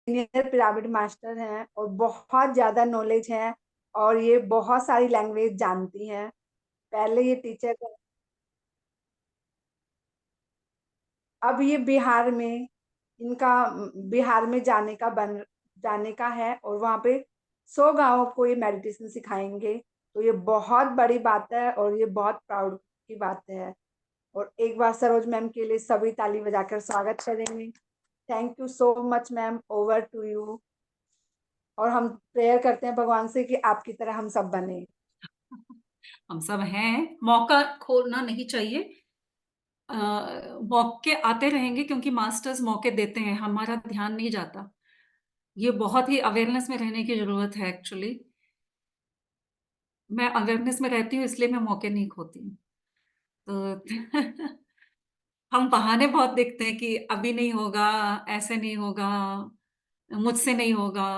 Senior pyramid master हैं और बहुत ज़्यादा नॉलेज है और ये बहुत सारी लैंग्वेज जानती हैं। पहले ये टीचर अब ये बिहार में इनका बिहार में जाने का है और वहाँ पे 100 गाँवों को ये मेडिटेशन सिखाएंगे। तो ये बहुत बड़ी बात है और ये बहुत प्राउड की बात है। और एक बार सरोज मैम के लिए सभी ताली बजाकर स्वागत करेंगे। Thank you so much ma'am, over to you. और हम प्रेयर करते हैं भगवान से कि आपकी तरह हम सब बने। हम सब हैं, मौका खोना नहीं चाहिए। मौके आते रहेंगे क्योंकि मास्टर्स मौके देते हैं, हमारा ध्यान नहीं जाता। ये बहुत ही अवेयरनेस में रहने की जरूरत है एक्चुअली। मैं अवेयरनेस में रहती हूँ इसलिए मैं मौके नहीं खोती हूँ। तो हम बहाने बहुत देखते हैं कि अभी नहीं होगा, ऐसे नहीं होगा, मुझसे नहीं होगा।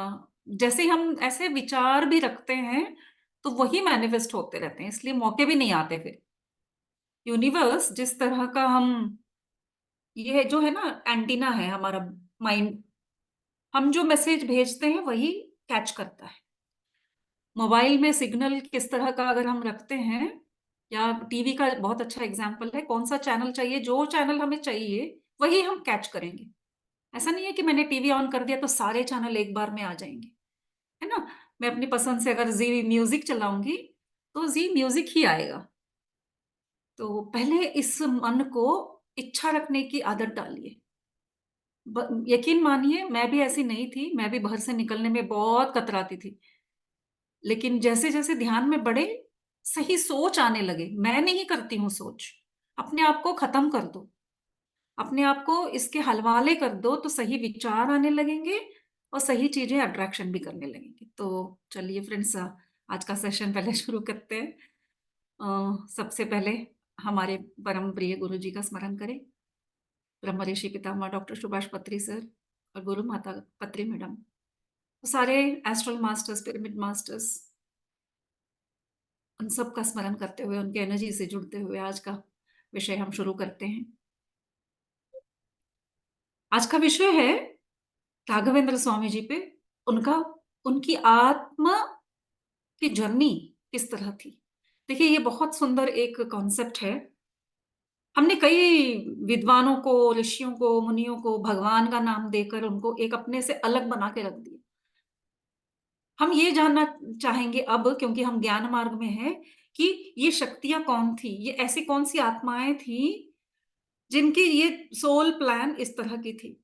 जैसे हम ऐसे विचार भी रखते हैं तो वही मैनिफेस्ट होते रहते हैं, इसलिए मौके भी नहीं आते फिर। यूनिवर्स जिस तरह का हम, ये जो है ना, एंटीना है हमारा माइंड, हम जो मैसेज भेजते हैं वही कैच करता है। मोबाइल में सिग्नल किस तरह का अगर हम रखते हैं, या टीवी का बहुत अच्छा एग्जाम्पल है, कौन सा चैनल चाहिए, जो चैनल हमें चाहिए वही हम कैच करेंगे। ऐसा नहीं है कि मैंने टीवी ऑन कर दिया तो सारे चैनल एक बार में आ जाएंगे, है ना। मैं अपनी पसंद से अगर जी म्यूजिक चलाऊंगी तो जी म्यूजिक ही आएगा। तो पहले इस मन को इच्छा रखने की आदत डालिए। यकीन मानिए मैं भी ऐसी नहीं थी, मैं भी घर से निकलने में बहुत कतराती थी। लेकिन जैसे जैसे ध्यान में बढ़े, सही सोच आने लगे। मैं नहीं करती हूँ सोच, अपने आप को खत्म कर दो, अपने आप को इसके हलवाले कर दो तो सही विचार आने लगेंगे और सही चीजें अट्रैक्शन भी करने लगेंगी। तो चलिए फ्रेंड्स, आज का सेशन पहले शुरू करते हैं। सबसे पहले हमारे परम प्रिय गुरु जी का स्मरण करें। ब्रह्म ऋषि पितामह डॉक्टर सुभाष पत्री सर और गुरु माता पत्री मैडम, सारे एस्ट्रल मास्टर्स, पिरामिड मास्टर्स, उन सब का स्मरण करते हुए, उनके एनर्जी से जुड़ते हुए आज का विषय हम शुरू करते हैं। आज का विषय है राघवेंद्र स्वामी जी पे, उनका उनकी आत्मा की जर्नी किस तरह थी। देखिए ये बहुत सुंदर एक कॉन्सेप्ट है। हमने कई विद्वानों को, ऋषियों को, मुनियों को भगवान का नाम देकर उनको एक अपने से अलग बना के रख दिया। हम ये जानना चाहेंगे अब, क्योंकि हम ज्ञान मार्ग में हैं, कि ये शक्तियां कौन थी, ये ऐसी कौन सी आत्माएं थी जिनकी ये सोल प्लान इस तरह की थी।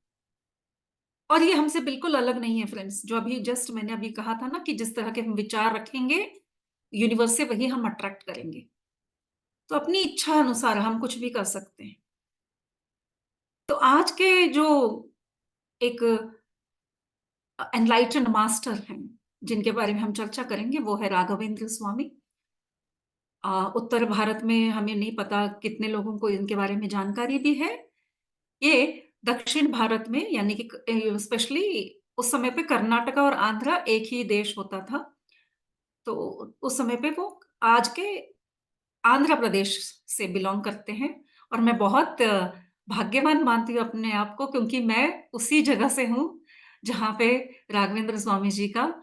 और ये हमसे बिल्कुल अलग नहीं है फ्रेंड्स। जो अभी जस्ट मैंने अभी कहा था ना, कि जिस तरह के हम विचार रखेंगे यूनिवर्स से वही हम अट्रैक्ट करेंगे। तो अपनी इच्छा अनुसार हम कुछ भी कर सकते हैं। तो आज के जो एक एनलाइटन मास्टर हैं जिनके बारे में हम चर्चा करेंगे, वो है राघवेंद्र स्वामी। उत्तर भारत में हमें नहीं पता कितने लोगों को इनके बारे में जानकारी भी है। ये दक्षिण भारत में, यानी कि स्पेशली उस समय पे कर्नाटका और आंध्र एक ही देश होता था। तो उस समय पे वो आज के आंध्र प्रदेश से बिलोंग करते हैं। और मैं बहुत भाग्यवान मानती हूँ अपने आप को, क्योंकि मैं उसी जगह से हूँ जहाँ पे राघवेंद्र स्वामी जी का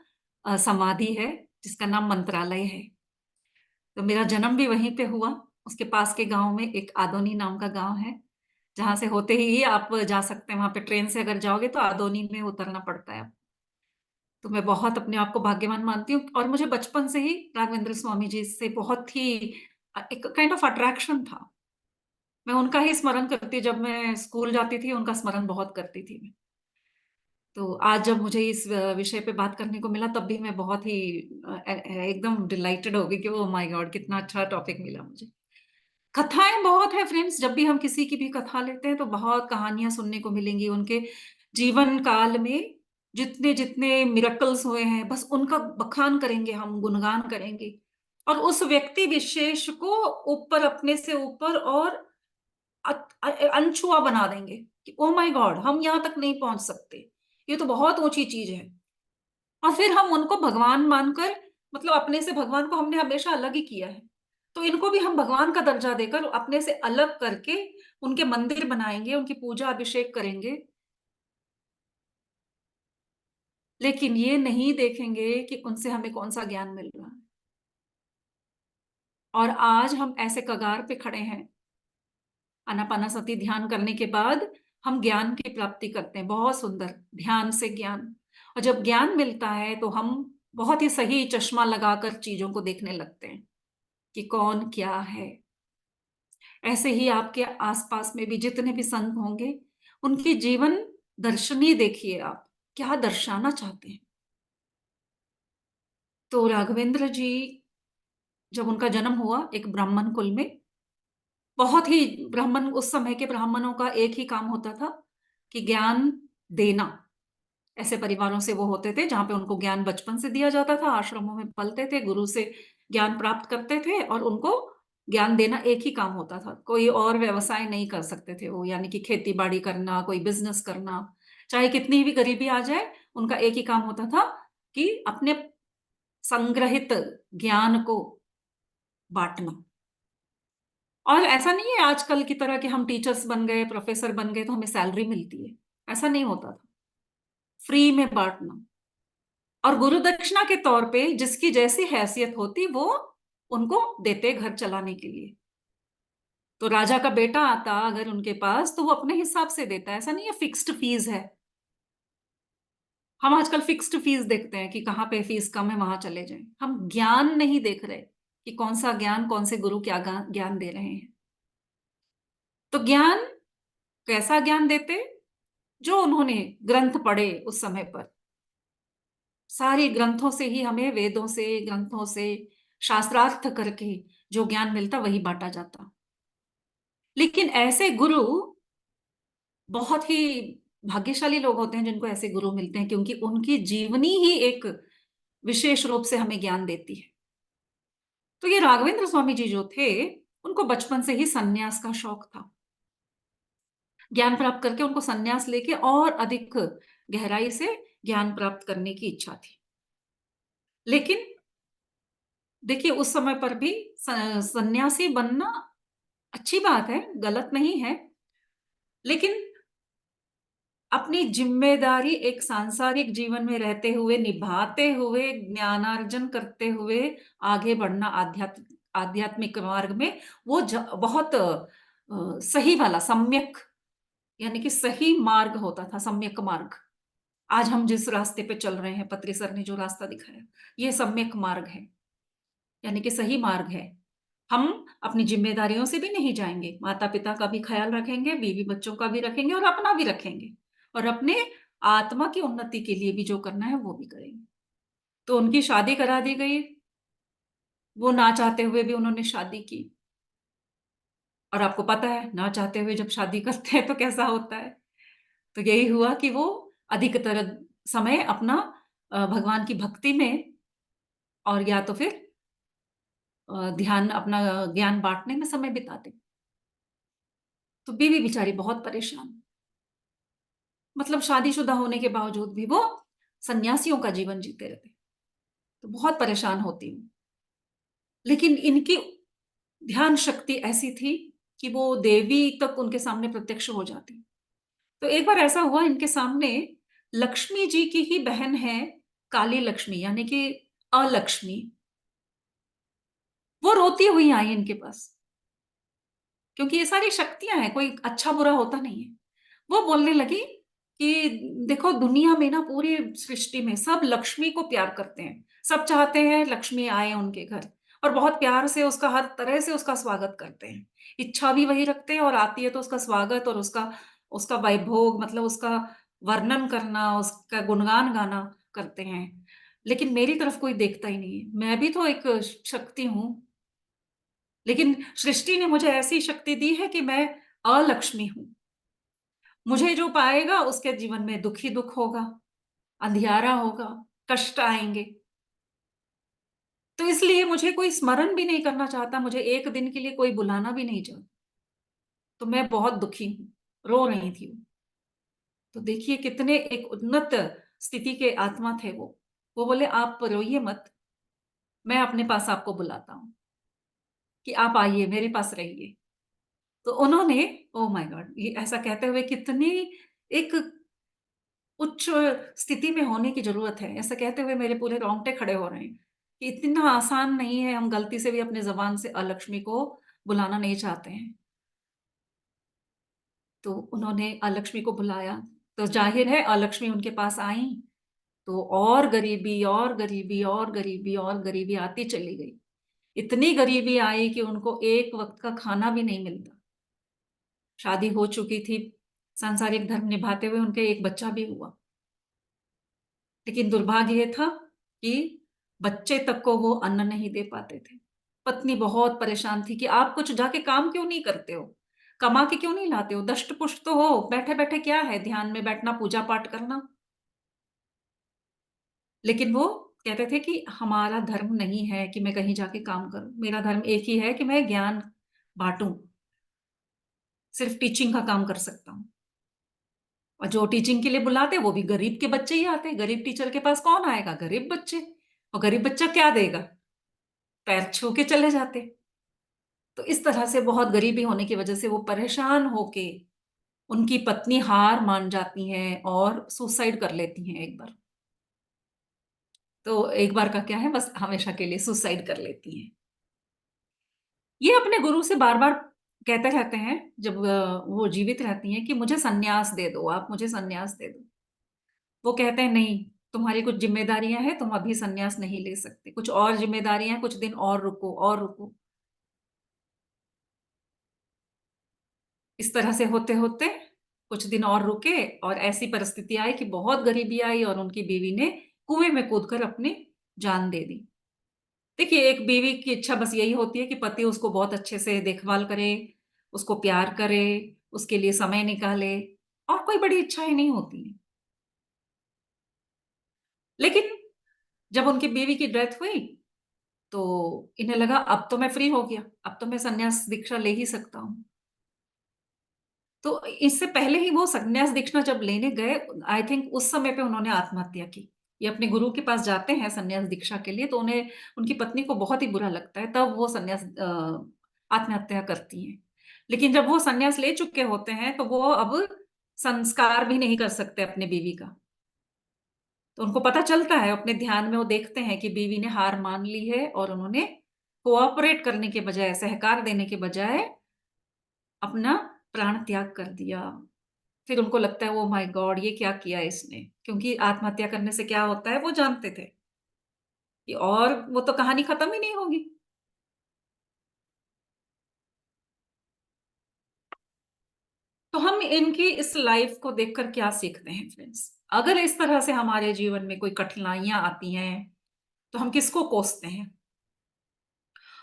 समाधि है, जिसका नाम मंत्रालय है। तो मेरा जन्म भी वहीं पे हुआ। उसके पास के गांव में एक आदोनी नाम का गांव है, जहां से होते ही आप जा सकते हैं। वहां पे ट्रेन से अगर जाओगे तो आदोनी में उतरना पड़ता है। तो मैं बहुत अपने आप को भाग्यवान मानती हूँ। और मुझे बचपन से ही राघवेंद्र स्वामी जी से बहुत ही एक काइंड ऑफ अट्रैक्शन था। मैं उनका ही स्मरण करती, जब मैं स्कूल जाती थी उनका स्मरण बहुत करती थी मैं। तो आज जब मुझे इस विषय पे बात करने को मिला, तब भी मैं बहुत ही एकदम डिलाइटेड हो गई कि ओ माय गॉड, कितना अच्छा टॉपिक मिला मुझे। कथाएं बहुत है फ्रेंड्स। जब भी हम किसी की भी कथा लेते हैं तो बहुत कहानियां सुनने को मिलेंगी। उनके जीवन काल में जितने जितने मिरेकल्स हुए हैं, बस उनका बखान करेंगे, हम गुणगान करेंगे। और उस व्यक्ति विशेष को ऊपर, अपने से ऊपर और अनछुआ बना देंगे कि ओ माय गॉड, हम यहां तक नहीं पहुंच सकते, ये तो बहुत ऊंची चीज है। और फिर हम उनको भगवान मानकर, मतलब अपने से भगवान को हमने हमेशा अलग ही किया है, तो इनको भी हम भगवान का दर्जा देकर अपने से अलग करके उनके मंदिर बनाएंगे, उनकी पूजा अभिषेक करेंगे। लेकिन ये नहीं देखेंगे कि उनसे हमें कौन सा ज्ञान मिल रहा है। और आज हम ऐसे कगार पे खड़े हैं, आनापानासति ध्यान करने के बाद हम ज्ञान की प्राप्ति करते हैं, बहुत सुंदर ध्यान से ज्ञान। और जब ज्ञान मिलता है तो हम बहुत ही सही चश्मा लगाकर चीजों को देखने लगते हैं कि कौन क्या है। ऐसे ही आपके आसपास में भी जितने भी संत होंगे, उनकी जीवन दर्शनी देखिए आप, क्या दर्शाना चाहते हैं। तो राघवेंद्र जी, जब उनका जन्म हुआ एक ब्राह्मण कुल में, बहुत ही ब्राह्मण, उस समय के ब्राह्मणों का एक ही काम होता था कि ज्ञान देना। ऐसे परिवारों से वो होते थे जहां पे उनको ज्ञान बचपन से दिया जाता था, आश्रमों में पलते थे, गुरु से ज्ञान प्राप्त करते थे और उनको ज्ञान देना एक ही काम होता था। कोई और व्यवसाय नहीं कर सकते थे वो, यानी कि खेती बाड़ी करना, कोई बिजनेस करना, चाहे कितनी भी गरीबी आ जाए, उनका एक ही काम होता था कि अपने संग्रहित ज्ञान को बांटना। और ऐसा नहीं है आजकल की तरह कि हम टीचर्स बन गए, प्रोफेसर बन गए तो हमें सैलरी मिलती है, ऐसा नहीं होता था। फ्री में बांटना, और गुरु दक्षिणा के तौर पे जिसकी जैसी हैसियत होती वो उनको देते घर चलाने के लिए। तो राजा का बेटा आता अगर उनके पास तो वो अपने हिसाब से देता है, ऐसा नहीं है फिक्स्ड फीस है। हम आजकल फिक्स्ड फीस देखते हैं कि कहाँ पे फीस कम है वहां चले जाएं, हम ज्ञान नहीं देख रहे कि कौन सा ज्ञान, कौन से गुरु क्या ज्ञान दे रहे हैं। तो ज्ञान कैसा ज्ञान देते, जो उन्होंने ग्रंथ पढ़े उस समय पर, सारे ग्रंथों से ही हमें, वेदों से, ग्रंथों से शास्त्रार्थ करके जो ज्ञान मिलता वही बांटा जाता। लेकिन ऐसे गुरु बहुत ही भाग्यशाली लोग होते हैं जिनको ऐसे गुरु मिलते हैं, क्योंकि उनकी जीवनी ही एक विशेष रूप से हमें ज्ञान देती है। तो ये राघवेंद्र स्वामी जी जो थे, उनको बचपन से ही सन्यास का शौक था। ज्ञान प्राप्त करके उनको सन्यास लेके और अधिक गहराई से ज्ञान प्राप्त करने की इच्छा थी। लेकिन देखिए उस समय पर भी सन्यासी बनना अच्छी बात है, गलत नहीं है, लेकिन अपनी जिम्मेदारी एक सांसारिक जीवन में रहते हुए, निभाते हुए, ज्ञानार्जन करते हुए आगे बढ़ना आध्यात्मिक मार्ग में, वो बहुत सही वाला सम्यक, यानी कि सही मार्ग होता था, सम्यक मार्ग। आज हम जिस रास्ते पे चल रहे हैं, पत्री सर ने जो रास्ता दिखाया, ये सम्यक मार्ग है, यानी कि सही मार्ग है। हम अपनी जिम्मेदारियों से भी नहीं जाएंगे, माता पिता का भी ख्याल रखेंगे, बीवी बच्चों का भी रखेंगे और अपना भी रखेंगे, और अपने आत्मा की उन्नति के लिए भी जो करना है वो भी करेंगे। तो उनकी शादी करा दी गई, वो ना चाहते हुए भी उन्होंने शादी की। और आपको पता है ना चाहते हुए जब शादी करते हैं तो कैसा होता है। तो यही हुआ कि वो अधिकतर समय अपना भगवान की भक्ति में, और या तो फिर ध्यान, अपना ज्ञान बांटने में समय बिताते। तो बीवी बेचारी बहुत परेशान, मतलब शादीशुदा होने के बावजूद भी वो सन्यासियों का जीवन जीते रहते, तो बहुत परेशान होती हूँ। लेकिन इनकी ध्यान शक्ति ऐसी थी कि वो देवी तक उनके सामने प्रत्यक्ष हो जाती। तो एक बार ऐसा हुआ, इनके सामने लक्ष्मी जी की ही बहन है, काली लक्ष्मी, यानी कि अलक्ष्मी, वो रोती हुई आई इनके पास, क्योंकि ये सारी शक्तियां हैं, कोई अच्छा बुरा होता नहीं है। वो बोलने लगी कि देखो दुनिया में ना, पूरी सृष्टि में सब लक्ष्मी को प्यार करते हैं, सब चाहते हैं लक्ष्मी आए उनके घर, और बहुत प्यार से उसका, हर तरह से उसका स्वागत करते हैं, इच्छा भी वही रखते हैं, और आती है तो उसका स्वागत और उसका उसका वैभोग, मतलब उसका वर्णन करना, उसका गुणगान गाना करते हैं। लेकिन मेरी तरफ कोई देखता ही नहीं है, मैं भी तो एक शक्ति हूं, लेकिन सृष्टि ने मुझे ऐसी शक्ति दी है कि मैं अलक्ष्मी हूं। मुझे जो पाएगा उसके जीवन में दुख ही दुख होगा, अंधियारा होगा, कष्ट आएंगे। तो इसलिए मुझे कोई स्मरण भी नहीं करना चाहता, मुझे एक दिन के लिए कोई बुलाना भी नहीं चाहता। तो मैं बहुत दुखी हूं, रो रही थी वो। तो देखिए कितने एक उन्नत स्थिति के आत्मा थे वो बोले आप रोइए मत, मैं अपने पास आपको बुलाता हूं कि आप आइए मेरे पास रहिए। तो उन्होंने, ओ माय गॉड, ये ऐसा कहते हुए कितनी एक उच्च स्थिति में होने की ज़रूरत है। ऐसा कहते हुए मेरे पूरे रोंगटे खड़े हो रहे हैं कि इतना आसान नहीं है, हम गलती से भी अपनी ज़बान से अलक्ष्मी को बुलाना नहीं चाहते हैं। तो उन्होंने अलक्ष्मी को बुलाया, तो ज़ाहिर है अलक्ष्मी उनके पास आईं, तो और गरीबी और गरीबी और गरीबी और गरीबी आती चली गई। इतनी गरीबी आई कि उनको एक वक़्त का खाना भी नहीं मिलता। शादी हो चुकी थी, सांसारिक धर्म निभाते हुए उनके एक बच्चा भी हुआ। लेकिन दुर्भाग्य ये था कि बच्चे तक को वो अन्न नहीं दे पाते थे। पत्नी बहुत परेशान थी कि आप कुछ जाके काम क्यों नहीं करते हो? कमा के क्यों नहीं लाते हो? दष्ट-पुष्ट तो हो, बैठे-बैठे क्या है ध्यान में बैठना, पूजा-पाठ करना। लेकिन वो कहते थे कि हमारा धर्म नहीं है कि मैं कहीं जाके काम करूँ। मेरा धर्म एक ही है कि मैं ज्ञान बाँटूँ, सिर्फ़ टीचिंग का काम कर सकता हूँ। और जो टीचिंग के लिए बुलाते वो भी गरीब के बच्चे ही आते। गरीब टीचर के पास कौन आएगा? गरीब बच्चे। और गरीब बच्चा क्या देगा? पैर छू के चले जाते। तो इस तरह से बहुत गरीबी होने की वजह से वो परेशान होके उनकी पत्नी हार मान जाती हैं और सुसाइड कर लेती हैं एक बार। तो एक बार का क्या है, बस हमेशा के लिए सुसाइड कर लेती हैं। ये अपने गुरु से बार-बार कहते रहते हैं जब वो जीवित रहती हैं कि मुझे सन्यास दे दो, आप मुझे सन्यास दे दो। वो कहते हैं नहीं, तुम्हारी कुछ ज़िम्मेदारियाँ हैं, तुम अभी सन्यास नहीं ले सकते। कुछ और ज़िम्मेदारियाँ हैं, कुछ दिन और रुको और रुको। इस तरह से होते-होते कुछ दिन और रुके और ऐसी परिस्थिति आई कि बहुत गरीबी आई और उनकी बीवी ने कुएँ में कूदकर अपनी जान दे दी। देखिए, एक बीवी की इच्छा बस यही होती है कि पति उसको बहुत अच्छे से देखभाल करे, उसको प्यार करे, उसके लिए समय निकाले और कोई बड़ी इच्छाएँ नहीं होती हैं। लेकिन जब उनकी बीवी की डेथ हुई, तो इन्हें लगा अब तो मैं फ्री हो गया, अब तो मैं संन्यास दीक्षा ले ही सकता हूँ। तो इससे पहले ही वो संन्यास दीक्षा जब लेने गए, आई थिंक उस समय पे उन्होंने आत्महत्या की। ये अपने गुरु के पास जाते हैं संन्यास दीक्षा के लिए, तो उन्हें उनकी पत्नी को बहुत ही बुरा लगता है, तब वो आत्महत्या करती हैं। लेकिन जब वो संन्यास ले चुके होते हैं, तो वो अब संस्कार भी नहीं कर सकते अपने बीवी का। तो उनको पता चलता है, अपने ध्यान में वो देखते हैं कि बीवी ने हार मान ली है और उन्होंने कोऑपरेट करने के बजाय, सहकार देने के बजाय अपना प्राण त्याग कर दिया। फिर उनको लगता है ओह माय गॉड! ये क्या किया इसने? क्योंकि आत्महत्या करने से क्या होता है वो जानते थे कि और वो तो कहानी खत्म ही नहीं होगी। तो हम इनकी इस लाइफ को देखकर क्या सीखते हैं फ्रेंड्स? अगर इस तरह से हमारे जीवन में कोई कठिनाइयाँ आती हैं, तो हम किसको कोसते हैं?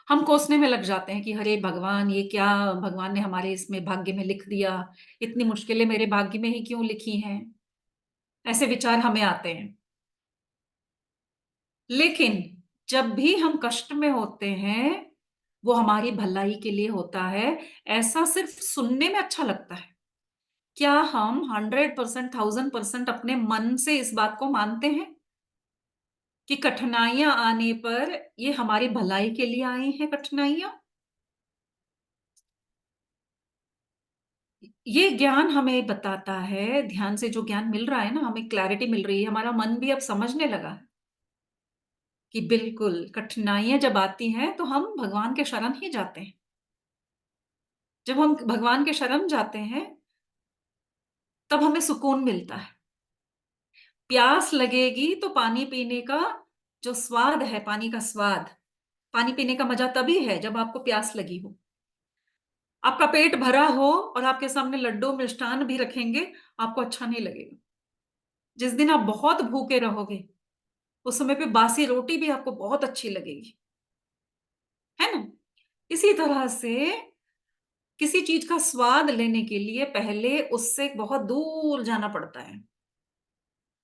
हम कोसने में लग जाते हैं कि अरे भगवान! ये क्या भगवान ने हमारे इसमें भाग्य में लिख दिया, इतनी मुश्किलें मेरे भाग्य में ही क्यों लिखी हैं? ऐसे विचार हमें आते हैं। लेकिन जब भी हम कष्ट में होते हैं, वो हमारी भलाई के लिए होता है, ऐसा सिर्फ़ सुनने में अच्छा लगता है। क्या हम 100% 1000% अपने मन से इस बात को मानते हैं कि कठिनाइयाँ आने पर ये हमारी भलाई के लिए आई हैं कठिनाइयाँ? ये ज्ञान हमें बताता है, ध्यान से जो ज्ञान मिल रहा है ना, हमें क्लैरिटी मिल रही है, हमारा मन भी अब समझने लगा है कि बिल्कुल कठिनाइयाँ जब आती हैं, तो हम भगवान के शरण ही जाते हैं। जब हम भगवान के शरण जाते हैं, तब हमें सुकून मिलता है। प्यास लगेगी तो पानी पीने का जो स्वाद है, पानी का स्वाद, पानी पीने का मज़ा तभी है जब आपको प्यास लगी हो। आपका पेट भरा हो और आपके सामने लड्डू, मिष्ठान भी रखेंगे, आपको अच्छा नहीं लगेगा। जिस दिन आप बहुत भूखे रहोगे, उस समय पे बासी रोटी भी आपको बहुत अच्छी लगेगी, है ना? इसी तरह से किसी चीज़ का स्वाद लेने के लिए पहले उससे बहुत दूर जाना पड़ता है।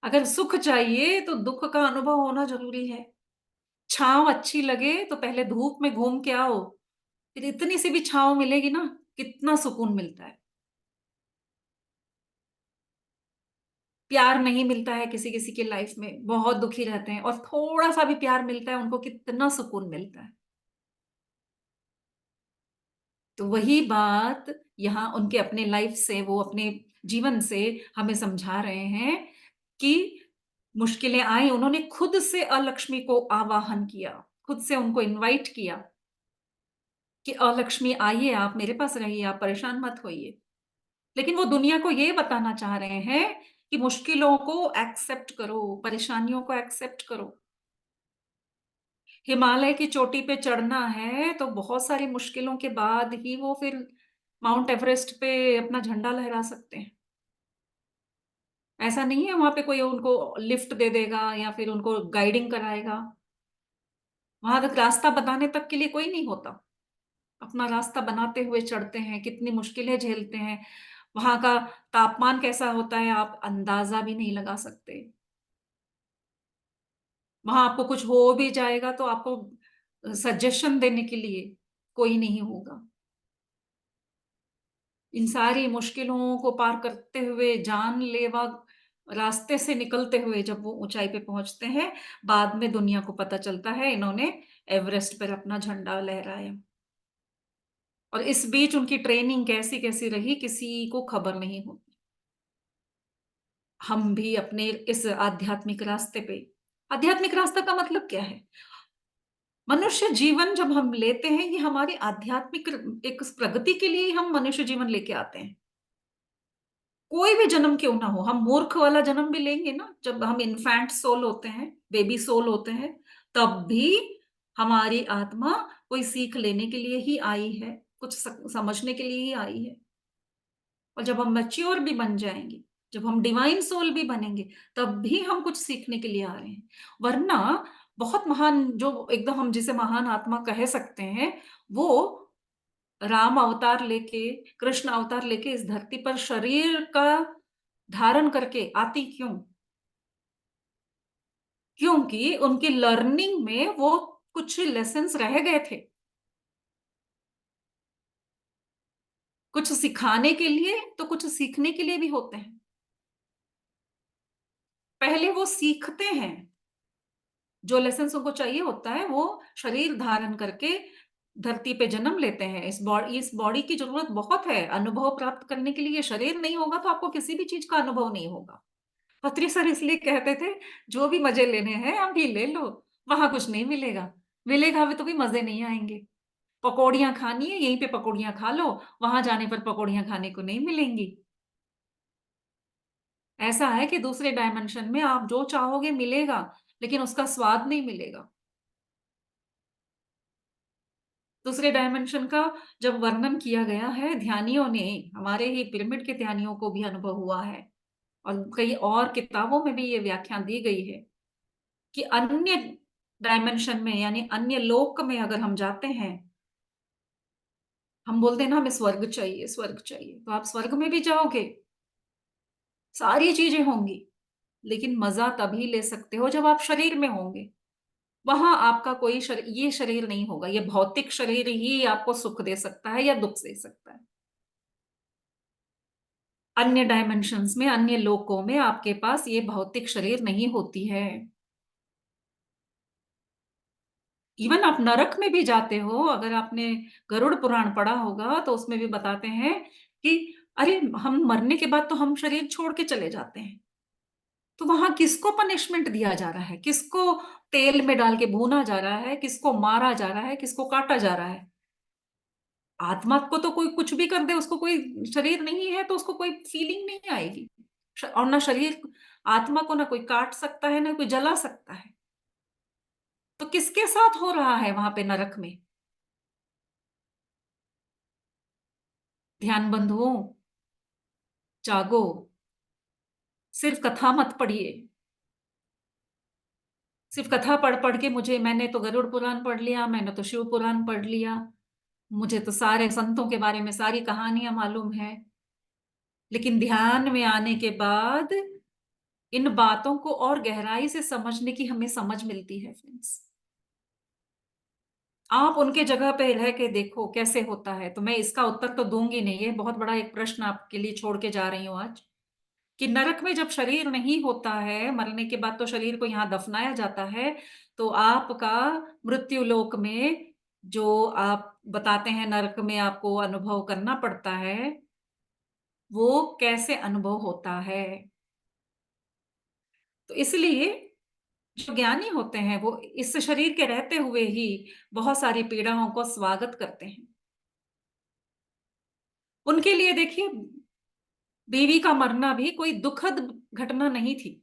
अगर सुख चाहिए तो दुःख का अनुभव होना ज़रूरी है। छाँव अच्छी लगे तो पहले धूप में घूम के आओ, फिर इतनी सी भी छाँव मिलेगी ना, कितना सुकून मिलता है। प्यार नहीं मिलता है किसी-किसी की लाइफ़ में, बहुत दुखी रहते हैं और थोड़ा-सा भी प्यार मिलता है, उनको कितना सुकून मिलता है। तो वही बात यहाँ उनके अपने लाइफ़ से, वो अपने जीवन से हमें समझा रहे हैं कि मुश्किलें आई, उन्होंने खुद से अलक्ष्मी को आवाहन किया, खुद से उनको इनवाइट किया कि अलक्ष्मी आइए, आप मेरे पास रहिए, आप परेशान मत होइए। लेकिन वो दुनिया को ये बताना चाह रहे हैं कि मुश्किलों को एक्सेप्ट करो, परेशानियों को एक्सेप्ट करो। हिमालय की चोटी पे चढ़ना है तो बहुत सारी मुश्किलों के बाद ही वो फिर माउंट एवरेस्ट पे अपना झंडा लहरा सकते हैं। ऐसा नहीं है वहां पे कोई उनको लिफ्ट दे देगा या फिर उनको गाइडिंग कराएगा। वहां तक रास्ता बताने तक के लिए कोई नहीं होता। अपना रास्ता बनाते हुए चढ़ते हैं, कितनी मुश्किलें झेलते हैं। वहां का तापमान कैसा होता है आप अंदाजा भी नहीं लगा सकते। वहां आपको कुछ हो भी जाएगा तो आपको सजेशन देने के लिए कोई नहीं होगा। इन सारी मुश्किलों को पार करते हुए जानलेवा रास्ते से निकलते हुए जब वो ऊंचाई पे पहुंचते हैं, बाद में दुनिया को पता चलता है इन्होंने एवरेस्ट पर अपना झंडा लहराया। और इस बीच उनकी ट्रेनिंग कैसी कैसी रही किसी को खबर नहीं होती। हम भी अपने इस आध्यात्मिक रास्ते पे, आध्यात्मिक रास्ता का मतलब क्या है? मनुष्य जीवन जब हम लेते हैं ये हमारी आध्यात्मिक एक प्रगति के लिए ही हम मनुष्य जीवन लेके आते हैं। कोई भी जन्म क्यों ना हो, हम मूर्ख वाला जन्म भी लेंगे ना, जब हम इन्फैंट सोल होते हैं, बेबी सोल होते हैं, तब भी हमारी आत्मा कोई सीख लेने के लिए ही आई है, कुछ समझने के लिए ही आई है। और जब हम मैच्योर भी बन जाएंगे, जब हम डिवाइन सोल भी बनेंगे, तब भी हम कुछ सीखने के लिए आ रहे हैं। वरना बहुत महान, जो एकदम हम जिसे महान आत्मा कह सकते हैं, वो राम अवतार लेके, कृष्ण अवतार लेके इस धरती पर शरीर का धारण करके आती क्यों? क्योंकि उनकी लर्निंग में वो कुछ लेसन्स रह गए थे। कुछ सिखाने के लिए तो कुछ सीखने के लिए भी होते हैं। पहले वो सीखते हैं, जो लेसन्स उनको चाहिए होता है वो शरीर धारण करके धरती पे जन्म लेते हैं। इस बॉडी की जरूरत बहुत है अनुभव प्राप्त करने के लिए। शरीर नहीं होगा तो आपको किसी भी चीज का अनुभव नहीं होगा। पत्री सर इसलिए कहते थे, जो भी मजे लेने हैं अभी ले लो, वहां कुछ नहीं मिलेगा। मिलेगा भी तो भी मजे नहीं आएंगे। पकौड़ियां खानी है यहीं पे पकौड़ियां खा लो, वहां जाने पर पकौड़ियां खाने को नहीं मिलेंगी। ऐसा है कि दूसरे डायमेंशन में आप जो चाहोगे मिलेगा, लेकिन उसका स्वाद नहीं मिलेगा। दूसरे डायमेंशन का जब वर्णन किया गया है ध्यानियों ने, हमारे ही पिरामिड के ध्यानियों को भी अनुभव हुआ है, और कई और किताबों में भी ये व्याख्या दी गई है कि अन्य डायमेंशन में यानी अन्य लोक में अगर हम जाते हैं, हम बोलते हैं ना हमें स्वर्ग चाहिए, स्वर्ग चाहिए, तो आप स्वर्ग में भी जाओगे, सारी चीजें होंगी, लेकिन मजा तभी ले सकते हो जब आप शरीर में होंगे। वहां आपका कोई ये शरीर नहीं होगा, ये भौतिक शरीर ही आपको सुख दे सकता है या दुख दे सकता है। अन्य डायमेंशंस में, अन्य लोकों में आपके पास ये भौतिक शरीर नहीं होती है। इवन आप नरक में भी जाते हो, अगर आपने गरुड़ पुराण पढ़ा होगा तो उसमें भी बताते हैं कि अरे हम मरने के बाद तो हम शरीर छोड़ के चले जाते हैं, तो वहां किसको पनिशमेंट दिया जा रहा है, किसको तेल में डाल के भूना जा रहा है, किसको मारा जा रहा है, किसको काटा जा रहा है? आत्मा को तो कोई कुछ भी कर दे, उसको कोई शरीर नहीं है तो उसको कोई फीलिंग नहीं आएगी। और ना शरीर आत्मा को ना कोई काट सकता है ना कोई जला सकता है। तो किसके साथ हो रहा है वहां पे नरक में? ध्यान बंधुओं, जागो, सिर्फ कथा मत पढ़िए। सिर्फ कथा पढ़ पढ़ के मैंने तो गरुड़ पुराण पढ़ लिया, मैंने तो शिव पुराण पढ़ लिया, मुझे तो सारे संतों के बारे में सारी कहानियां मालूम है। लेकिन ध्यान में आने के बाद इन बातों को और गहराई से समझने की हमें समझ मिलती है फ्रेंड्स। आप उनके जगह पे रह के देखो कैसे होता है। तो मैं इसका उत्तर तो दूंगी नहीं, ये बहुत बड़ा एक प्रश्न आपके लिए छोड़ के जा रही हूँ आज, कि नरक में जब शरीर नहीं होता है, मरने के बाद तो शरीर को यहाँ दफनाया जाता है, तो आपका मृत्यु लोक में जो आप बताते हैं नरक में आपको अनुभव करना पड़ता है, वो कैसे अनुभव होता है? तो इसलिए जो ज्ञानी होते हैं वो इस शरीर के रहते हुए ही बहुत सारी पीड़ाओं को स्वागत करते हैं। उनके लिए देखिए, बीवी का मरना भी कोई दुखद घटना नहीं थी।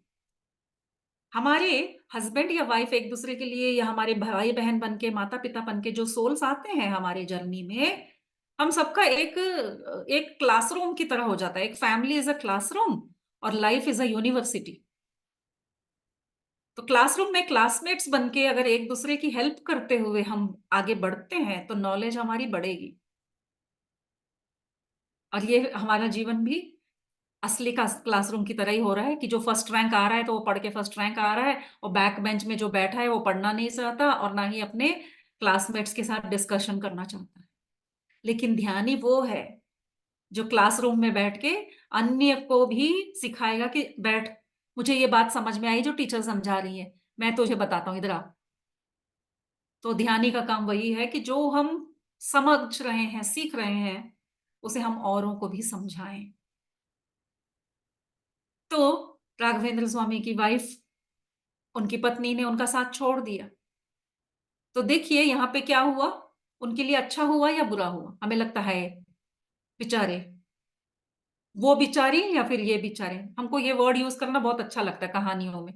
हमारे हस्बैंड या वाइफ एक दूसरे के लिए, या हमारे भाई बहन बन के, माता पिता बन के जो सोल्स आते हैं हमारे जर्नी में, हम सबका एक एक क्लासरूम की तरह हो जाता है। एक फैमिली इज अ क्लासरूम और लाइफ इज अ यूनिवर्सिटी। तो क्लासरूम में क्लासमेट्स बन के अगर एक दूसरे की हेल्प करते हुए हम आगे बढ़ते हैं तो नॉलेज हमारी बढ़ेगी। और ये हमारा जीवन भी असली का क्लासरूम की तरह ही हो रहा है कि जो फर्स्ट रैंक आ रहा है तो वो पढ़ के फर्स्ट रैंक आ रहा है, और बैक बेंच में जो बैठा है वो पढ़ना नहीं चाहता और ना ही अपने क्लासमेट्स के साथ डिस्कशन करना चाहता है। लेकिन ध्यानी वो है जो क्लासरूम में बैठ के अन्य को भी सिखाएगा कि बैठ, मुझे ये बात समझ में आई जो टीचर समझा रही है, मैं तुझे बताता हूँ, इधर आ। तो ध्यानी का काम वही है कि जो हम समझ रहे हैं, सीख रहे हैं, उसे हम औरों को भी समझाएं। तो राघवेंद्र स्वामी की वाइफ, उनकी पत्नी ने उनका साथ छोड़ दिया। तो देखिए यहाँ पे क्या हुआ, उनके लिए अच्छा हुआ या बुरा हुआ? हमें लगता है बेचारे, वो बिचारी या फिर ये बिचारे, हमको ये वर्ड यूज करना बहुत अच्छा लगता है कहानियों में।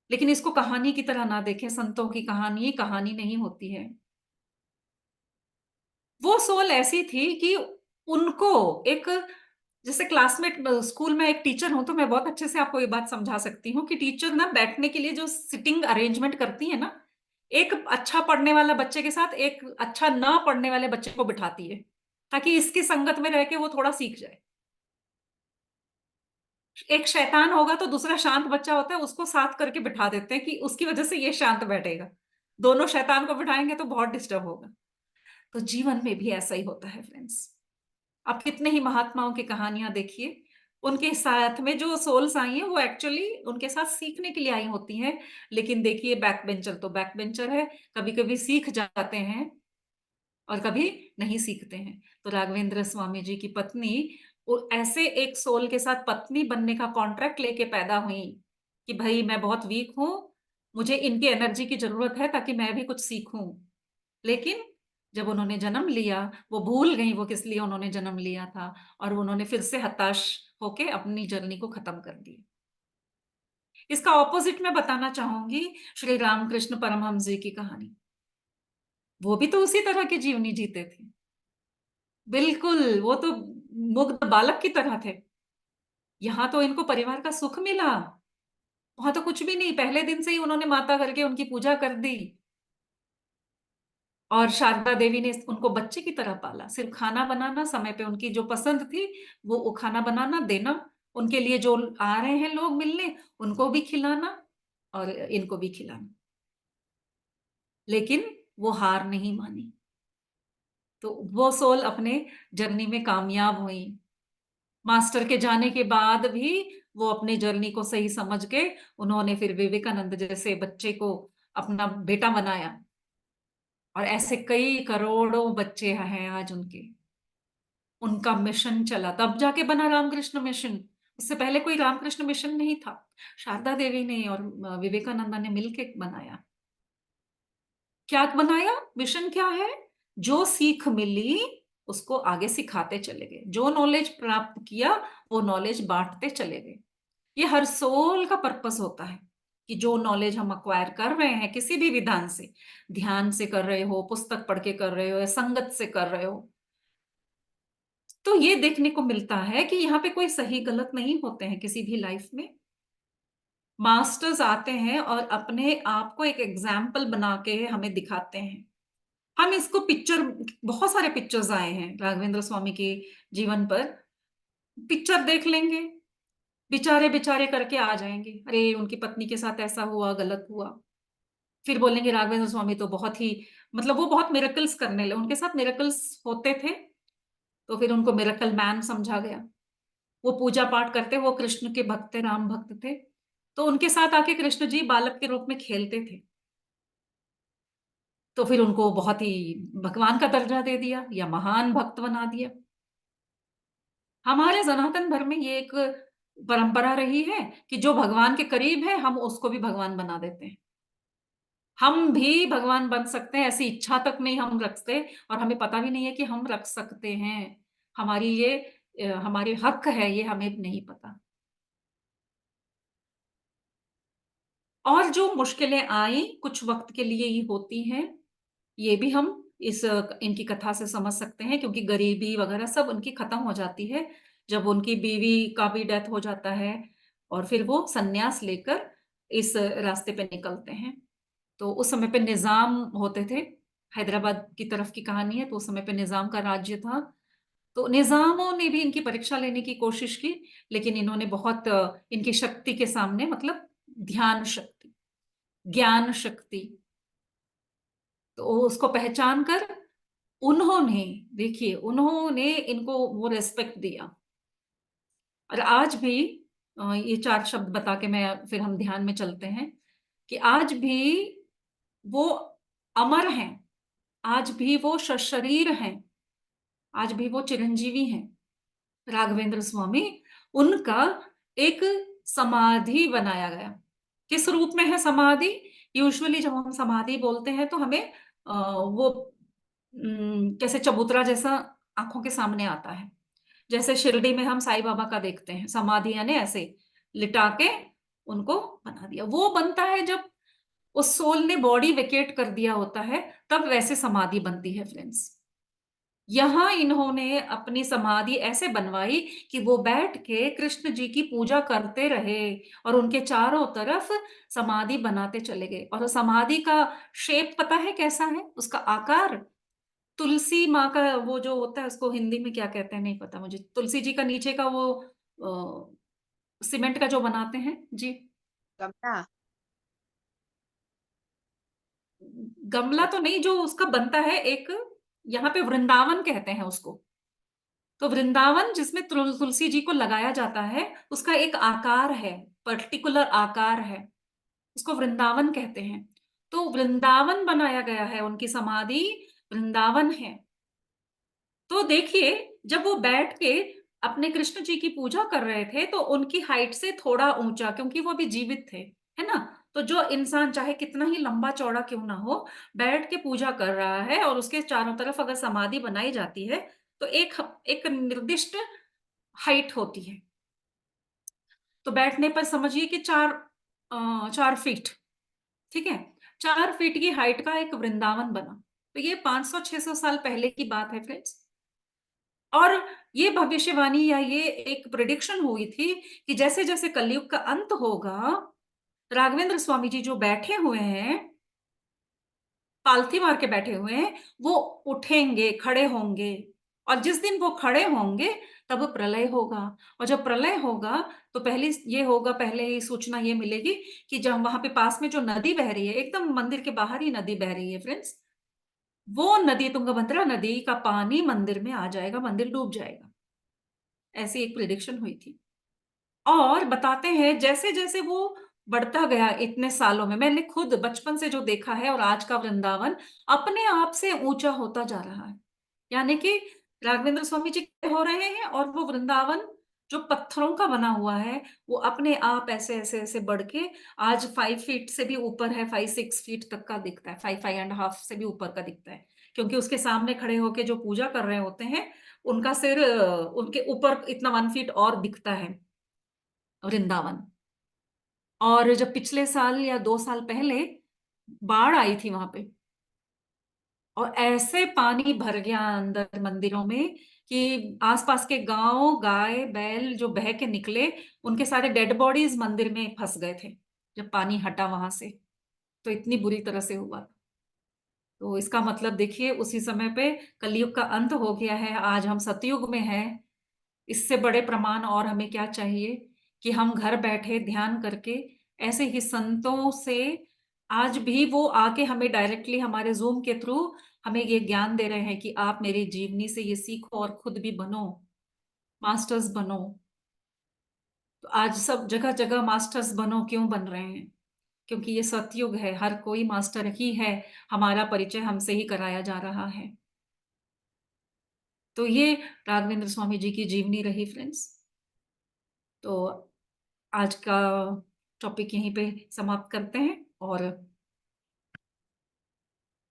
लेकिन इसको कहानी की तरह ना देखें। संतों की कहानी कहानी नहीं होती है। वो सोल ऐसी थी कि उनको एक, जैसे क्लासमेट, स्कूल में एक टीचर हूं तो मैं बहुत अच्छे से आपको ये बात समझा सकती हूँ कि टीचर ना बैठने के लिए जो सिटिंग अरेंजमेंट करती है ना, एक अच्छा पढ़ने वाला बच्चे के साथ एक अच्छा ना पढ़ने वाले बच्चे को बिठाती है, ताकि इसकी संगत में रह के वो थोड़ा सीख जाए। एक शैतान होगा तो दूसरा शांत बच्चा होता है, उसको साथ करके बिठा देते हैं कि उसकी वजह से ये शांत बैठेगा। दोनों शैतान को बिठाएंगे तो बहुत डिस्टर्ब होगा। तो जीवन में भी ऐसा ही होता है फ्रेंड्स। आप कितने ही महात्माओं की कहानियां देखिए, उनके साथ में जो सोल्स आई हैं वो एक्चुअली उनके साथ सीखने के लिए आई होती हैं। लेकिन देखिए, बैक बेंचर तो बैक बेंचर है, कभी कभी सीख जाते हैं और कभी नहीं सीखते हैं। तो राघवेंद्र स्वामी जी की पत्नी वो ऐसे एक सोल के साथ पत्नी बनने का कॉन्ट्रैक्ट लेके पैदा हुई कि भाई मैं बहुत वीक हूं, मुझे इनकी एनर्जी की जरूरत है ताकि मैं भी कुछ सीखूं। लेकिन जब उन्होंने जन्म लिया, वो भूल गई वो किस लिए उन्होंने जन्म लिया था, और उन्होंने फिर से हताश होके अपनी जर्नी को खत्म कर दिया। इसका ऑपोजिट मैं बताना चाहूंगी, श्री रामकृष्ण परमहंस जी की कहानी। वो भी तो उसी तरह की जीवनी जीते थे। बिल्कुल, वो तो मुग्ध बालक की तरह थे। यहाँ तो इनको परिवार का सुख मिला, वहां तो कुछ भी नहीं। पहले दिन से ही उन्होंने माता करके उनकी पूजा कर दी, और शारदा देवी ने उनको बच्चे की तरह पाला। सिर्फ खाना बनाना, समय पे उनकी जो पसंद थी वो खाना बनाना देना, उनके लिए जो आ रहे हैं लोग मिलने उनको भी खिलाना और इनको भी खिलाना। लेकिन वो हार नहीं मानी। तो वो सोल अपने जर्नी में कामयाब हुई। मास्टर के जाने के बाद भी वो अपने जर्नी को सही समझ के उन्होंने फिर विवेकानंद जैसे बच्चे को अपना बेटा बनाया। और ऐसे कई करोड़ों बच्चे हैं आज उनके। उनका मिशन चला, तब जाके बना रामकृष्ण मिशन। उससे पहले कोई रामकृष्ण मिशन नहीं था। शारदा देवी ने और विवेकानंद ने मिलके बनाया। क्या बनाया? मिशन क्या है? जो सीख मिली उसको आगे सिखाते चले गए, जो नॉलेज प्राप्त किया वो नॉलेज बांटते चले गए। ये हर सोल का पर्पस होता है कि जो नॉलेज हम अक्वायर कर रहे हैं किसी भी विधान से, ध्यान से कर रहे हो, पुस्तक पढ़ के कर रहे हो, या संगत से कर रहे हो, तो ये देखने को मिलता है कि यहाँ पे कोई सही गलत नहीं होते हैं किसी भी लाइफ में। मास्टर्स आते हैं और अपने आप को एक एग्जाम्पल बना के हमें दिखाते हैं। हम इसको पिक्चर, बहुत सारे पिक्चर्स आए हैं राघवेंद्र स्वामी के जीवन पर, पिक्चर देख लेंगे, बेचारे बेचारे करके आ जाएंगे, अरे उनकी पत्नी के साथ ऐसा हुआ, गलत हुआ। फिर बोलेंगे राघवेंद्र स्वामी तो बहुत ही, मतलब वो बहुत मिरेकल्स करने लगे, उनके साथ मिरेकल्स होते थे, तो फिर उनको मिरेकल मैन समझा गया। वो पूजा पाठ करते, वो कृष्ण के भक्त थे, राम भक्त थे, तो उनके साथ आके कृष्ण जी बालक के रूप में खेलते थे, तो फिर उनको बहुत ही भगवान का दर्जा दे दिया या महान भक्त बना दिया। हमारे सनातन धर्म में ये एक परंपरा रही है कि जो भगवान के करीब है हम उसको भी भगवान बना देते हैं। हम भी भगवान बन सकते हैं, ऐसी इच्छा तक नहीं हम रखते, और हमें पता भी नहीं है कि हम रख सकते हैं। हमारी ये हमारे हक है, ये हमें नहीं पता। और जो मुश्किलें आई कुछ वक्त के लिए ही होती हैं, ये भी हम इस इनकी कथा से समझ सकते हैं, क्योंकि गरीबी वगैरह सब उनकी खत्म हो जाती है जब उनकी बीवी का भी डेथ हो जाता है, और फिर वो सन्यास लेकर इस रास्ते पे निकलते हैं। तो उस समय पे निजाम होते थे, हैदराबाद की तरफ की कहानी है, तो उस समय पे निजाम का राज्य था। तो निजामों ने भी इनकी परीक्षा लेने की कोशिश की, लेकिन इन्होंने बहुत इनकी शक्ति के सामने, मतलब ध्यान शक्ति, ज्ञान शक्ति, तो उसको पहचान कर उन्होंने, देखिए उन्होंने इनको वो रेस्पेक्ट दिया। और आज भी ये चार शब्द बता के मैं फिर हम ध्यान में चलते हैं कि आज भी वो अमर हैं, आज भी वो सशरीर हैं, आज भी वो चिरंजीवी हैं। राघवेंद्र स्वामी, उनका एक समाधि बनाया गया। किस रूप में है समाधि? यूजुअली जब हम समाधि बोलते हैं तो हमें वो कैसे चबूतरा जैसा आंखों के सामने आता है। जैसे शिरडी में हम साईं बाबा का देखते हैं, समाधि यानी ऐसे लिटा के उनको बना दिया। वो बनता है जब उस सोल ने बॉडी वेकेट कर दिया होता है, तब वैसे समाधि बनती है फ्रेंड्स। यहाँ इन्होंने अपनी समाधि ऐसे बनवाई कि वो बैठ के कृष्ण जी की पूजा करते रहे, और उनके चारों तरफ समाधि बनाते चले गए। और समाधि का शेप पता है कैसा है, उसका आकार? तुलसी माँ का वो जो होता है, उसको हिंदी में क्या कहते हैं नहीं पता मुझे, तुलसी जी का नीचे का वो सीमेंट का जो बनाते हैं जी। गमला। गमला तो नहीं, जो उसका बनता है एक, यहाँ पे वृंदावन कहते हैं उसको। तो वृंदावन जिसमें तुलसी जी को लगाया जाता है, उसका एक आकार है, पर्टिकुलर आकार है, उसको वृंदावन कहते हैं। तो वृंदावन बनाया गया है, उनकी समाधि वृंदावन है। तो देखिए, जब वो बैठ के अपने कृष्ण जी की पूजा कर रहे थे, तो उनकी हाइट से थोड़ा ऊंचा, क्योंकि वो अभी जीवित थे, है ना? तो जो इंसान चाहे कितना ही लंबा चौड़ा क्यों ना हो, बैठ के पूजा कर रहा है और उसके चारों तरफ अगर समाधि बनाई जाती है, तो एक एक निर्दिष्ट हाइट होती है। तो बैठने पर समझिए कि 4 फीट, ठीक है, 4 फीट की हाइट का एक वृंदावन बना। तो ये 500-600 साल पहले की बात है फ्रेंड्स। और ये भविष्यवाणी या ये एक प्रिडिक्शन हुई थी कि जैसे जैसे कलयुग का अंत होगा, राघवेंद्र स्वामी जी जो बैठे हुए हैं, पालथी मार के बैठे हुए हैं, वो उठेंगे, खड़े होंगे, और जिस दिन वो खड़े होंगे तब प्रलय होगा। और जब प्रलय होगा तो पहले ये होगा, पहले ही सूचना ये मिलेगी कि जब वहां पे पास में जो नदी बह रही है, एकदम मंदिर के बाहर ही नदी बह रही है फ्रेंड्स, वो नदी तुंगभद्रा नदी का पानी मंदिर में आ जाएगा, मंदिर डूब जाएगा। ऐसी एक प्रिडिक्शन हुई थी। और बताते हैं जैसे जैसे वो बढ़ता गया इतने सालों में, मैंने खुद बचपन से जो देखा है, और आज का वृंदावन अपने आप से ऊंचा होता जा रहा है। यानी कि राघवेंद्र स्वामी जी खड़े हो रहे हैं, और वो वृंदावन जो पत्थरों का बना हुआ है, वो अपने आप ऐसे ऐसे ऐसे बढ़ के आज 5 फीट से भी ऊपर है, 5-6 फीट तक का दिखता है, 5-5.5 से भी ऊपर का दिखता है। क्योंकि उसके सामने खड़े होके जो पूजा कर रहे होते हैं, उनका सिर उनके ऊपर इतना 1 फीट और दिखता है वृंदावन। और जब पिछले साल या 2 साल पहले बाढ़ आई थी वहां पे, और ऐसे पानी भर गया अंदर मंदिरों में कि आसपास के गांव, गाय बैल जो बह के निकले, उनके सारे डेड बॉडीज मंदिर में फंस गए थे जब पानी हटा वहां से। तो इतनी बुरी तरह से हुआ। तो इसका मतलब देखिए, उसी समय पे कलयुग का अंत हो गया है, आज हम सतयुग में हैं। इससे बड़े प्रमाण और हमें क्या चाहिए कि हम घर बैठे ध्यान करके ऐसे ही संतों से, आज भी वो आके हमें डायरेक्टली हमारे जूम के थ्रू हमें ये ज्ञान दे रहे हैं कि आप मेरी जीवनी से ये सीखो और खुद भी बनो, मास्टर्स बनो। तो आज सब जगह जगह मास्टर्स बनो क्यों बन रहे हैं? क्योंकि ये सतयुग है, हर कोई मास्टर ही है, हमारा परिचय हमसे ही कराया जा रहा है। तो ये राघवेंद्र स्वामी जी की जीवनी रही फ्रेंड्स। तो आज का टॉपिक यहीं पे समाप्त करते हैं और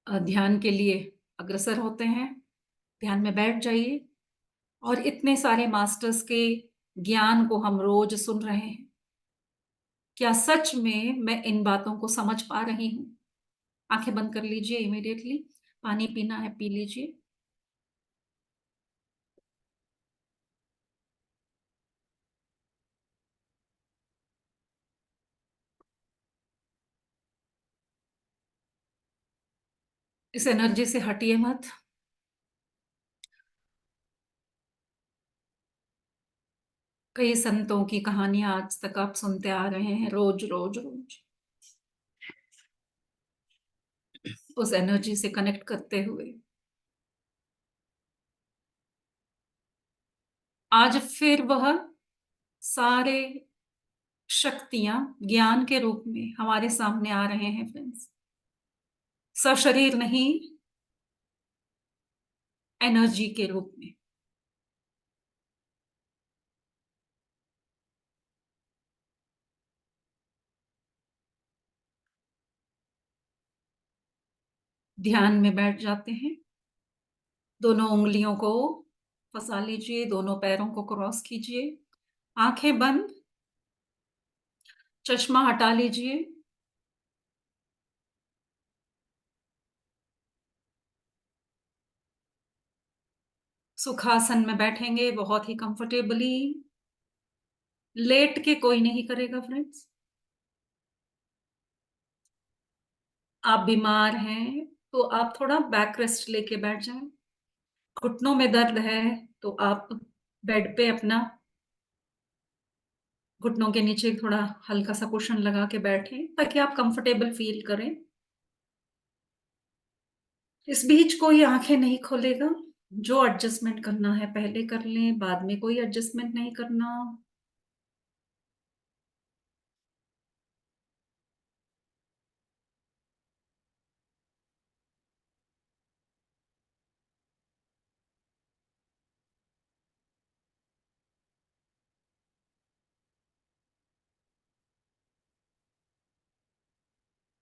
ध्यान के लिए अग्रसर होते हैं। ध्यान में बैठ जाइए और इतने सारे मास्टर्स के ज्ञान को हम रोज सुन रहे हैं। क्या सच में मैं इन बातों को समझ पा रही हूँ? आंखें बंद कर लीजिए इमीडिएटली। पानी पीना है, पी लीजिए। इस एनर्जी से हटिए मत। कई संतों की कहानियां आज तक आप सुनते आ रहे हैं, रोज रोज रोज उस एनर्जी से कनेक्ट करते हुए आज फिर वह सारे शक्तियां ज्ञान के रूप में हमारे सामने आ रहे हैं फ्रेंड्स। सशरीर नहीं, एनर्जी के रूप में। ध्यान में बैठ जाते हैं। दोनों उंगलियों को फंसा लीजिए, दोनों पैरों को क्रॉस कीजिए, आंखें बंद, चश्मा हटा लीजिए। सुखासन में बैठेंगे बहुत ही कंफर्टेबली। लेट के कोई नहीं करेगा फ्रेंड्स। आप बीमार हैं तो आप थोड़ा बैक रेस्ट लेके बैठ जाएं। घुटनों में दर्द है तो आप बेड पे अपना घुटनों के नीचे थोड़ा हल्का सा कुशन लगा के बैठें ताकि आप कंफर्टेबल फील करें। इस बीच कोई आंखें नहीं खोलेगा। जो एडजस्टमेंट करना है पहले कर लें, बाद में कोई एडजस्टमेंट नहीं करना।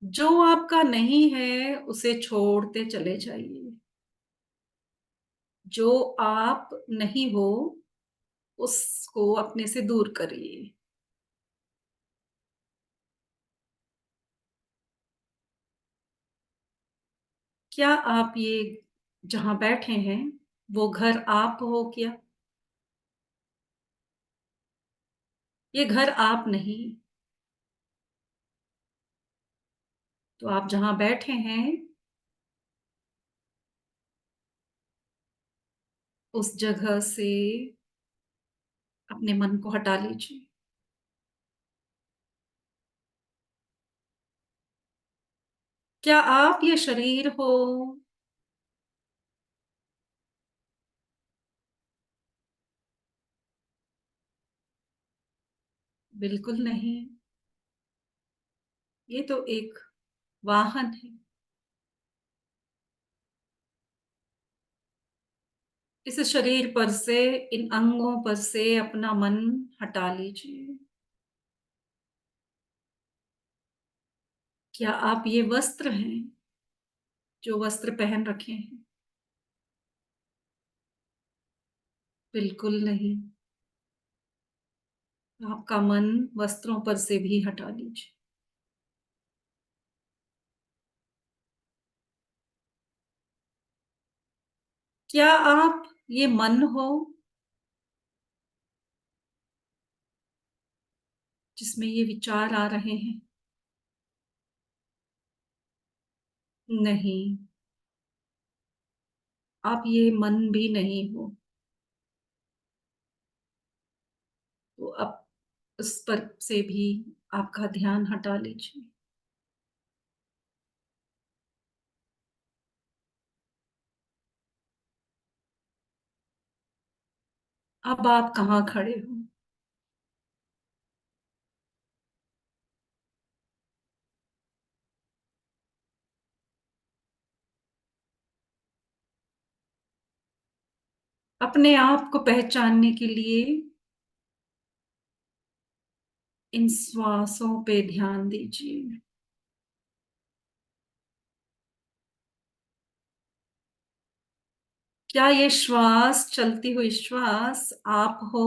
जो आपका नहीं है उसे छोड़ते चले जाइए। जो आप नहीं हो उसको अपने से दूर करिए। क्या आप ये जहां बैठे हैं वो घर आप हो क्या? ये घर आप नहीं। तो आप जहां बैठे हैं उस जगह से अपने मन को हटा लीजिए। क्या आप ये शरीर हो? बिल्कुल नहीं। ये तो एक वाहन है। इस शरीर पर से, इन अंगों पर से अपना मन हटा लीजिए। क्या आप ये वस्त्र हैं जो वस्त्र पहन रखे हैं? बिल्कुल नहीं। आपका मन वस्त्रों पर से भी हटा लीजिए। क्या आप ये मन हो जिसमें ये विचार आ रहे हैं? नहीं। आप ये मन भी नहीं हो। तो अब उस पर से भी आपका ध्यान हटा लीजिए। अब आप कहाँ खड़े हो? अपने आप को पहचानने के लिए इन श्वासों पे ध्यान दीजिए। क्या ये श्वास, चलती हुई श्वास आप हो?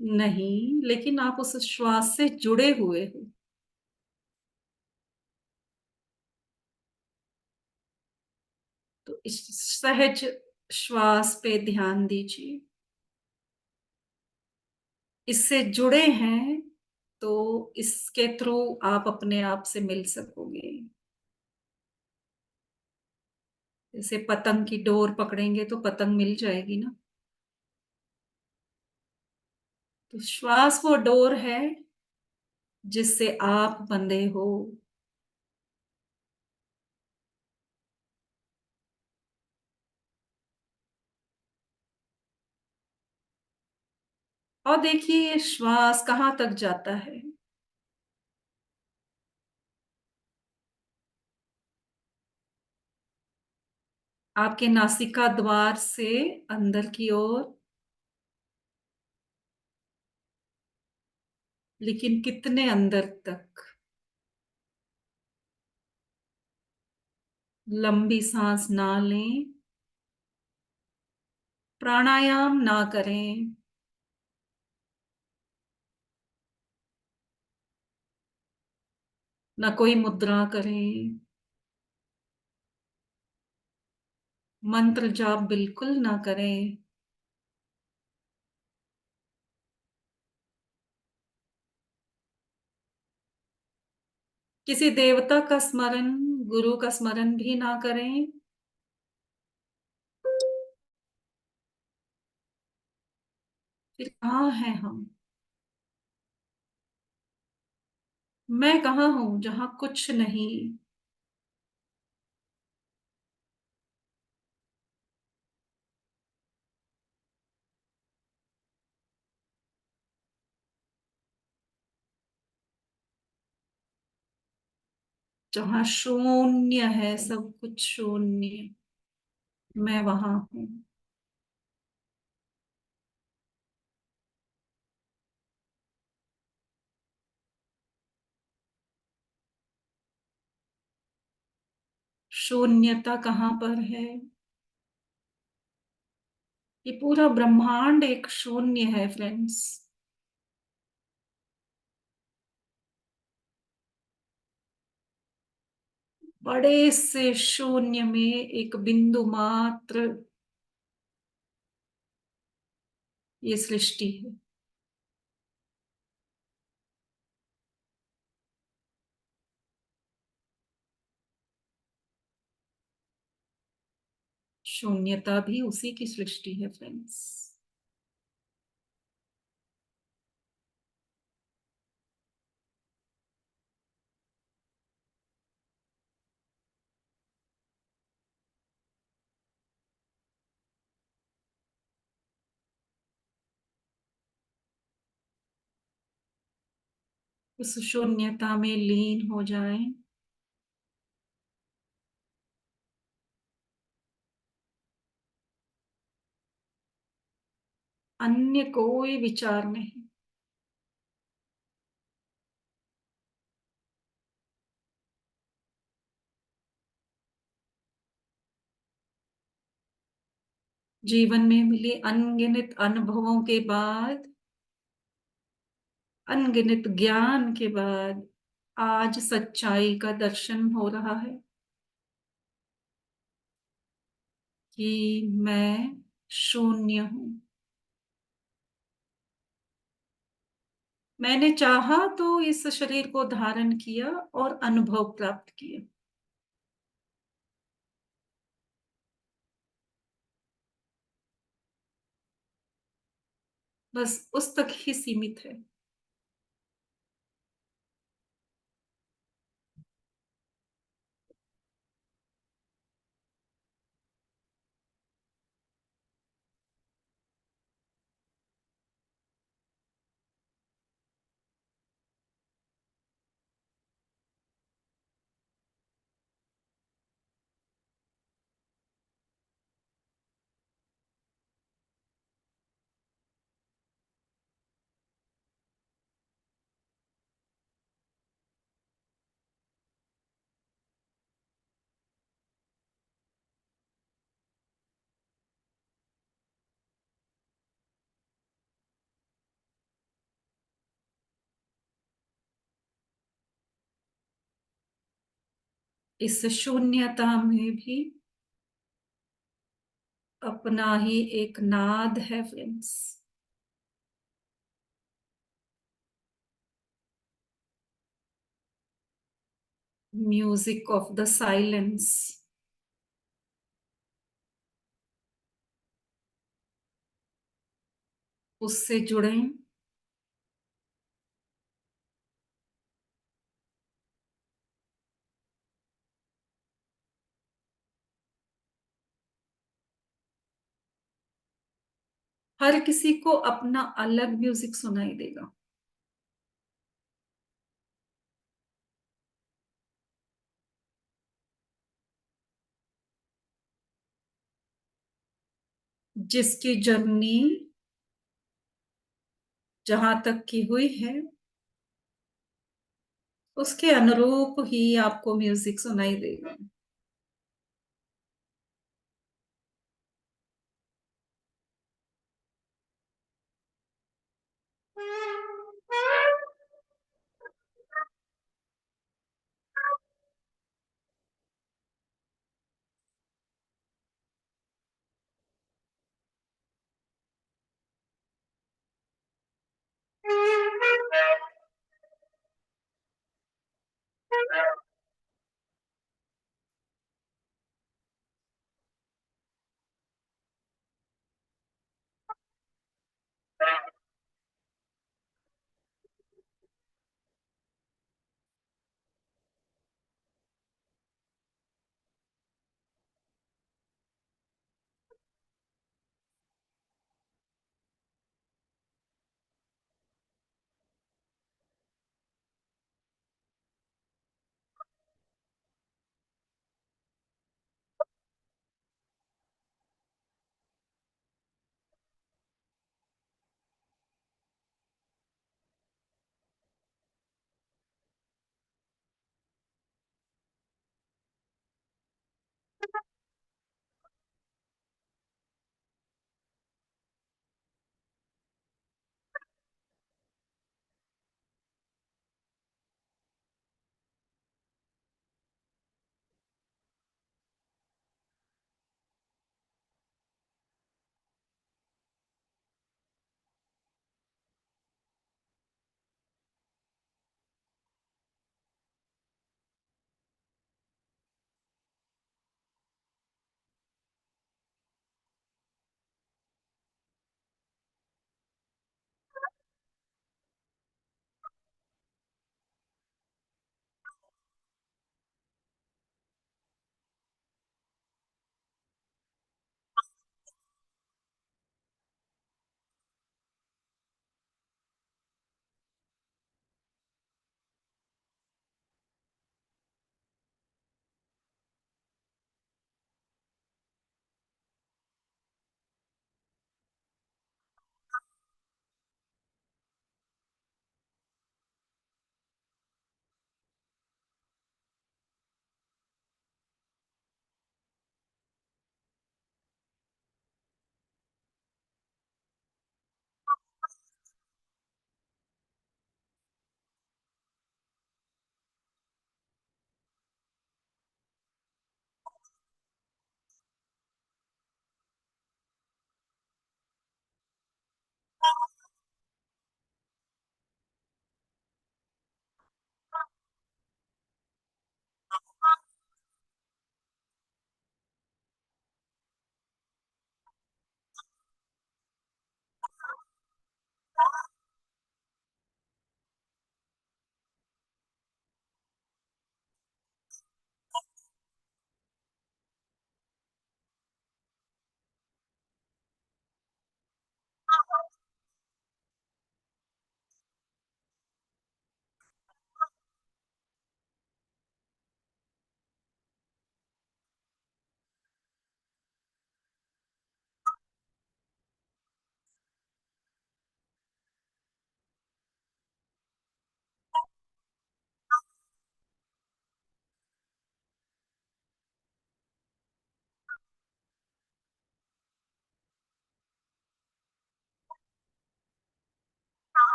नहीं, लेकिन आप उस श्वास से जुड़े हुए हो। तो इस सहज श्वास पे ध्यान दीजिए। इससे जुड़े हैं तो इसके थ्रू आप अपने आप से मिल सकोगे। जैसे पतंग की डोर पकड़ेंगे तो पतंग मिल जाएगी ना। तो श्वास वो डोर है जिससे आप बंधे हो। और देखिए ये श्वास कहाँ तक जाता है। आपके नासिका द्वार से अंदर की ओर, लेकिन कितने अंदर तक। लंबी सांस ना लें, प्राणायाम ना करें, ना कोई मुद्रा करें, मंत्र जाप बिल्कुल ना करें। किसी देवता का स्मरण, गुरु का स्मरण भी ना करें। फिर कहाँ हैं हम? मैं कहाँ हूं जहां कुछ नहीं। जहां शून्य है, सब कुछ शून्य, मैं वहां हूं। शून्यता कहाँ पर है? ये पूरा ब्रह्मांड एक शून्य है फ्रेंड्स। बड़े से शून्य में एक बिंदु मात्र ये सृष्टि है। शून्यता भी उसी की सृष्टि है फ्रेंड्स। उस शून्यता में लीन हो जाएं। अन्य कोई विचार नहीं। जीवन में मिले अनगिनत अनुभवों के बाद, अनगिनत ज्ञान के बाद आज सच्चाई का दर्शन हो रहा है कि मैं शून्य हूं। मैंने चाहा तो इस शरीर को धारण किया और अनुभव प्राप्त किया। बस उस तक ही सीमित है। इस शून्यता में भी अपना ही एक नाद है friends. Music of the silence. उससे जुड़ें। हर किसी को अपना अलग म्यूजिक सुनाई देगा। जिसकी जर्नी जहां तक की हुई है, उसके अनुरूप ही आपको म्यूजिक सुनाई देगा।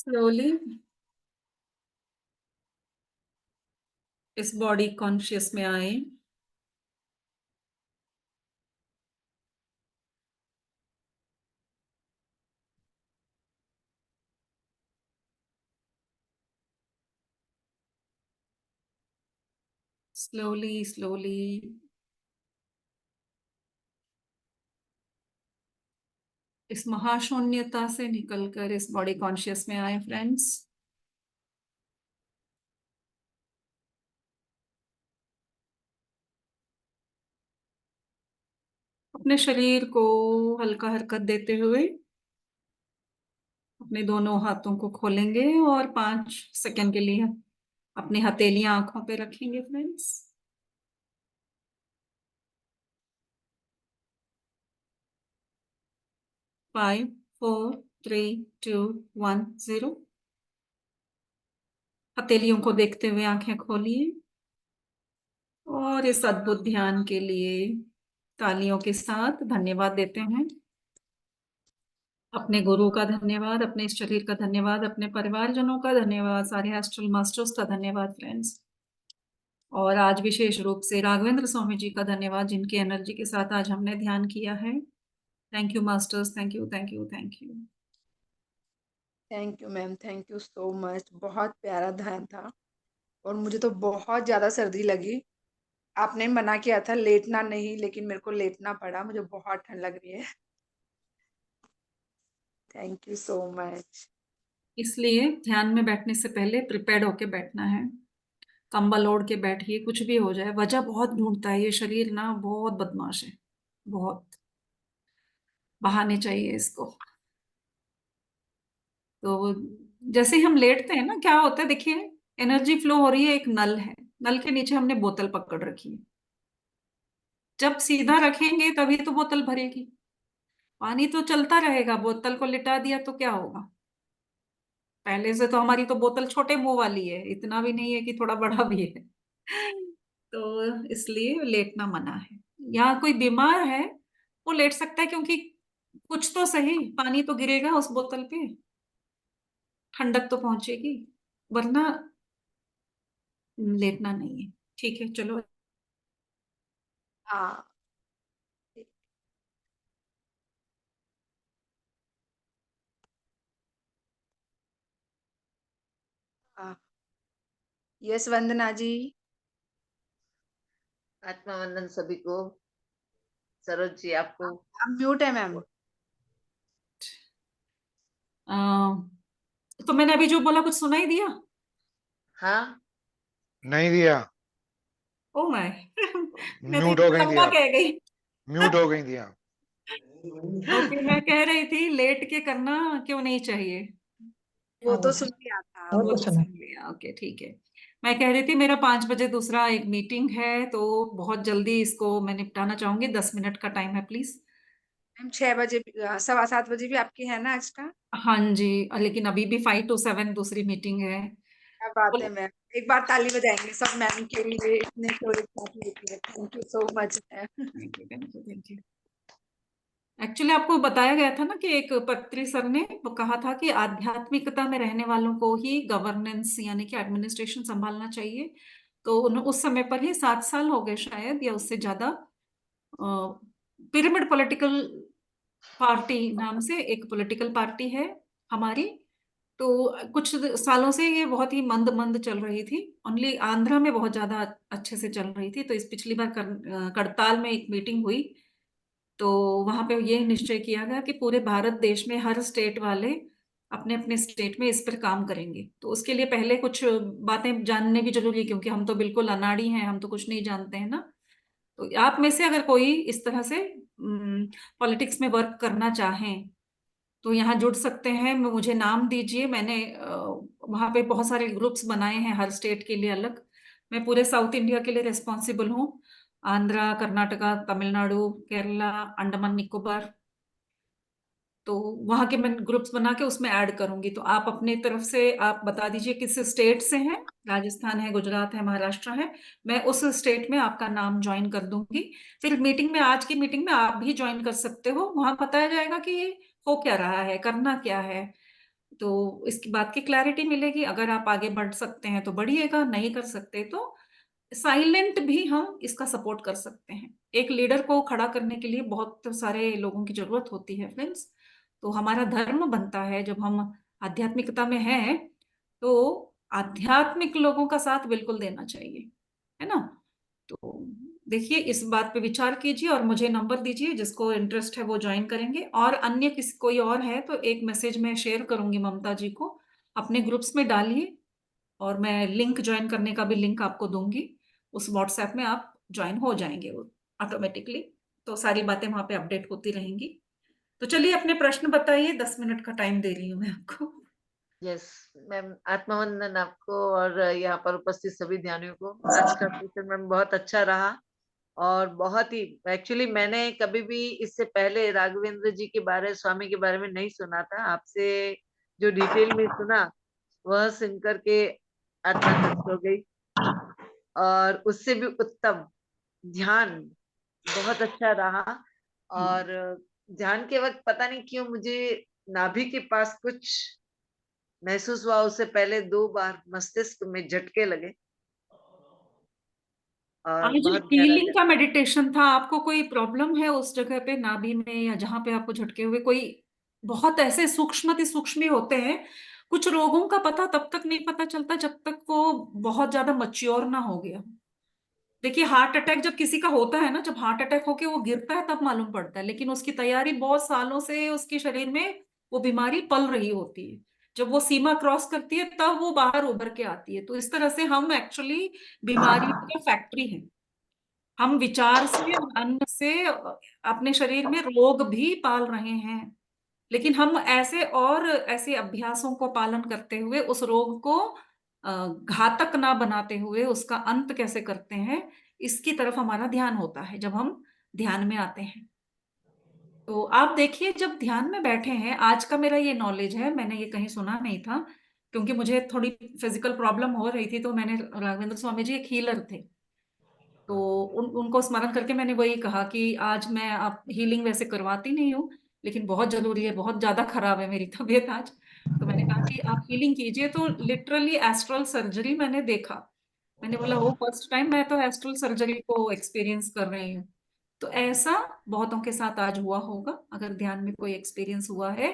स्लोली इस बॉडी कॉन्शियस में आए। स्लोली स्लोली इस महाशून्यता से निकलकर इस बॉडी कॉन्शियस में आए फ्रेंड्स। अपने शरीर को हल्का हरकत देते हुए अपने दोनों हाथों को खोलेंगे और 5 सेकंड के लिए अपनी हथेलियां आंखों पे रखेंगे फ्रेंड्स। 5 4 3 2 1 0। हथेलियों को देखते हुए आंखें खोलिए और इस अद्भुत ध्यान के लिए तालियों के साथ धन्यवाद देते हैं। अपने गुरु का धन्यवाद, अपने इस शरीर का धन्यवाद, अपने परिवारजनों का धन्यवाद, सारे एस्ट्रल मास्टर्स का धन्यवाद फ्रेंड्स। और आज विशेष रूप से राघवेंद्र स्वामी जी का धन्यवाद, जिनकी एनर्जी के साथ आज हमने ध्यान किया है। Thank you masters, thank you thank you thank you. Thank you ma'am, thank you so much. बहुत प्यारा ध्यान था और मुझे तो बहुत ज़्यादा सर्दी लगी। आपने मना किया था लेटना नहीं, लेकिन मेरे को लेटना पड़ा। मुझे बहुत ठंड लग रही है। Thank you so much. इसलिए ध्यान में बैठने से पहले प्रिपेयर्ड होके बैठना है। कंबल ओढ़ के बैठिए, कुछ भी हो जाए। वजह बहुत ढूंढता है ये शरीर ना, बहुत बदमाश है, बहुत बहाने चाहिए इसको। तो जैसे ही हम लेटते हैं ना, क्या होता है देखिए, एनर्जी फ्लो हो रही है, एक नल है, नल के नीचे हमने बोतल पकड़ रखी है। जब सीधा रखेंगे तभी तो बोतल भरेगी, पानी तो चलता रहेगा। बोतल को लिटा दिया तो क्या होगा? पहले से तो हमारी तो बोतल छोटे मुंह वाली है, इतना भी नहीं है कि थोड़ा बड़ा भी है। तो इसलिए लेटना मना है। या कोई बीमार है वो लेट सकता है, क्योंकि कुछ तो सही पानी तो गिरेगा उस बोतल पे, ठंडक तो पहुंचेगी, वरना लेटना नहीं है। ठीक है, चलो। हाँ। हाँ। यस वंदना जी। आत्मा वंदन सभी को। सरोज जी आपको। अब म्यूट है मैम। अ, तो मैंने अभी जो बोला कुछ सुनाई दिया? हाँ, नहीं दिया। ओ माय मैं तो म्यूट हो इतना गई थी लंबा आप। कह गई। म्यूट हो गई थी आप। ओके, मैं कह रही थी लेट के करना क्यों नहीं चाहिए। वो तो सुन लिया था, वो वो तो तो सुन लिया, ओके ठीक है। मैं कह रही थी मेरा 5 बजे दूसरा एक मीटिंग है, तो बहुत जल्दी इसको मैं निपटाना चाहूंगी। 10 मिनट का टाइम है प्लीज। मैम 6 बजे 7:15 बजे भी आपकी है ना आज का? हाँ जी, लेकिन अभी भी 5 to 7 दूसरी मीटिंग है। क्या बात है बोलो। मैम। एक बार ताली बजाएंगे सब मैम के लिए, इतने शोर साथ लेके। Thank you so much ma'am. Thank you thank you thank you. Actually आपको बताया गया था ना कि एक पत्री सर ने वो कहा था कि आध्यात्मिकता में रहने वालों को ही गवर्नेंस यानी कि एडमिनिस्ट्रेशन संभालना चाहिए। तो उस समय पर ही 7 साल हो गए शायद, या उससे ज्यादा, पिरामिड पॉलिटिकल पार्टी नाम से एक पॉलिटिकल पार्टी है हमारी। तो कुछ सालों से ये बहुत ही मंद मंद चल रही थी। ओनली आंध्रा में बहुत ज्यादा अच्छे से चल रही थी। तो इस पिछली बार करताल में एक मीटिंग हुई, तो वहां पे ये निश्चय किया गया कि पूरे भारत देश में हर स्टेट वाले अपने अपने स्टेट में इस पर काम करेंगे। तो उसके लिए पहले कुछ बातें जानने भी जरूरी है, क्योंकि हम तो बिल्कुल अनाड़ी हैं, हम तो कुछ नहीं जानते हैं ना। तो आप में से अगर कोई इस तरह से पॉलिटिक्स में वर्क करना चाहें तो यहाँ जुड़ सकते हैं। मुझे नाम दीजिए, मैंने वहाँ पे बहुत सारे ग्रुप्स बनाए हैं हर स्टेट के लिए अलग। मैं पूरे साउथ इंडिया के लिए रिस्पॉन्सिबल हूँ। आंध्रा, कर्नाटका, तमिलनाडु, केरला, अंडमान निकोबार। तो वहां के मैं ग्रुप्स बना के उसमें ऐड करूंगी। तो आप अपने तरफ से आप बता दीजिए किस स्टेट से हैं। राजस्थान है, गुजरात है, महाराष्ट्र है। मैं उस स्टेट में आपका नाम ज्वाइन कर दूंगी। फिर मीटिंग में, आज की मीटिंग में आप भी ज्वाइन कर सकते हो। वहां बताया जाएगा कि ये हो क्या रहा है, करना क्या है। तो इसकी बात की क्लैरिटी मिलेगी। अगर आप आगे बढ़ सकते हैं तो बढ़िएगा, नहीं कर सकते तो साइलेंट भी हम इसका सपोर्ट कर सकते हैं। एक लीडर को खड़ा करने के लिए बहुत सारे लोगों की जरूरत होती है फ्रेंड्स। तो हमारा धर्म बनता है, जब हम आध्यात्मिकता में हैं तो आध्यात्मिक लोगों का साथ बिल्कुल देना चाहिए, है ना। तो देखिए, इस बात पे विचार कीजिए और मुझे नंबर दीजिए, जिसको इंटरेस्ट है वो ज्वाइन करेंगे। और अन्य किसी कोई और है तो एक मैसेज मैं शेयर करूंगी ममता जी को, अपने ग्रुप्स में डालिए और मैं लिंक ज्वाइन करने का भी लिंक आपको दूंगी। उस व्हाट्सएप में आप ज्वाइन हो जाएंगे वो ऑटोमेटिकली। तो सारी बातें वहां पे अपडेट होती रहेंगी। तो चलिए अपने प्रश्न बताइए, 10 मिनट का टाइम दे रही हूँ मैं आपको। यस मैम, आत्मवंदन आपको और यहाँ पर उपस्थित सभी ध्यानियों को। आज का सेशन मैम बहुत अच्छा रहा और बहुत ही, एक्चुअली मैंने कभी भी इससे पहले राघवेंद्र जी के बारे, स्वामी के बारे में नहीं सुना था। आपसे जो डिटेल में सुना वह सुनकर के आत्मा तृप्त हो गई। और उससे भी उत्तम ध्यान बहुत अच्छा रहा। और ध्यान के वक्त पता नहीं क्यों मुझे नाभि के पास कुछ महसूस हुआ। उससे पहले 2 बार मस्तिष्क में झटके लगे और आज बहुत गहरा हीलिंग का झटका। मेडिटेशन था। आपको कोई प्रॉब्लम है उस जगह पे, नाभि में या जहां पे आपको झटके हुए? कोई बहुत ऐसे सूक्ष्म सूक्ष्म होते हैं, कुछ रोगों का पता तब तक नहीं पता चलता जब तक वो बहुत ज्यादा मच्योर ना हो गया। देखिए, हार्ट अटैक जब किसी का होता है ना, जब हार्ट अटैक होके वो गिरता है तब मालूम पड़ता है, लेकिन उसकी तैयारी बहुत सालों से उसके शरीर में वो बीमारी पल रही होती है। जब वो सीमा क्रॉस करती है तब वो बाहर उभर के आती है। तो इस तरह से हम एक्चुअली बीमारियों का फैक्ट्री हैं। हम विचार से और अन्न से अपने शरीर में रोग भी पाल रहे हैं, लेकिन हम ऐसे और ऐसे अभ्यासों को पालन करते हुए उस रोग को घातक ना बनाते हुए उसका अंत कैसे करते हैं, इसकी तरफ हमारा ध्यान होता है जब हम ध्यान में आते हैं। तो आप देखिए, जब ध्यान में बैठे हैं, आज का मेरा ये नॉलेज है, मैंने ये कहीं सुना नहीं था, क्योंकि मुझे थोड़ी फिजिकल प्रॉब्लम हो रही थी। तो मैंने, राघवेंद्र स्वामी जी एक हीलर थे, तो उनको स्मरण करके मैंने वही कहा कि आज मैं, आप हीलिंग वैसे करवाती नहीं हूँ लेकिन बहुत जरूरी है, बहुत ज्यादा खराब है मेरी तबीयत आज। तो मैंने कहा कि आप हीलिंग कीजिए। तो लिटरली एस्ट्रल सर्जरी मैंने देखा। मैंने बोला, वो फर्स्ट टाइम मैं तो एस्ट्रल सर्जरी को एक्सपीरियंस कर रही हूँ। तो ऐसा बहुतों के साथ आज हुआ होगा। अगर ध्यान में कोई एक्सपीरियंस हुआ है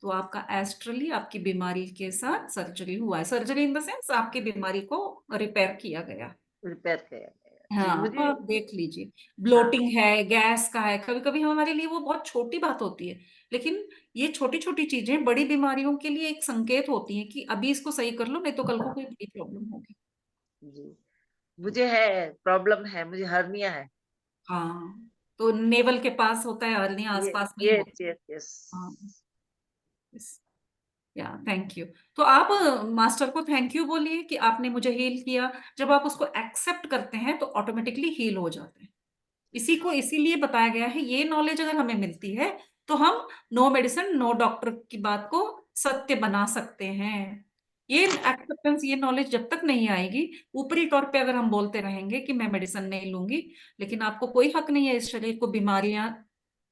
तो आपका एस्ट्रली आपकी बीमारी के साथ सर्जरी हुआ है। सर्जरी इन द सेंस आपकी बीमारी को रिपेयर किया गया। रिपेयर किया गया जी। हाँ, तो मुझे आप देख लीजिए, हाँ, ब्लोटिंग है, गैस का है, कभी कभी हमारे लिए वो बहुत छोटी बात होती है, लेकिन ये छोटी छोटी चीजें बड़ी बीमारियों के लिए एक संकेत होती हैं कि अभी इसको सही कर लो, नहीं तो कल को कोई बड़ी प्रॉब्लम होगी। जी मुझे है, प्रॉब्लम है, मुझे हर्निया है। हाँ, तो नेवल के पास होता है हर्निया, ये आसपास नहीं यस होता। Yes yes. हाँ, या थैंक यू। तो आप मास्टर को थैंक यू बोलिए कि आपने मुझे हील किया। जब आप उसको एक्सेप्ट करते हैं तो ऑटोमेटिकली हील हो जाते हैं। इसी को इसीलिए बताया गया है, ये नॉलेज अगर हमें मिलती है तो हम नो मेडिसिन नो डॉक्टर की बात को सत्य बना सकते हैं। ये एक्सेप्टेंस, ये नॉलेज जब तक नहीं आएगी, ऊपरी तौर पे अगर हम बोलते रहेंगे कि मैं मेडिसिन नहीं लूंगी, लेकिन आपको कोई हक नहीं है इस शरीर को बीमारियां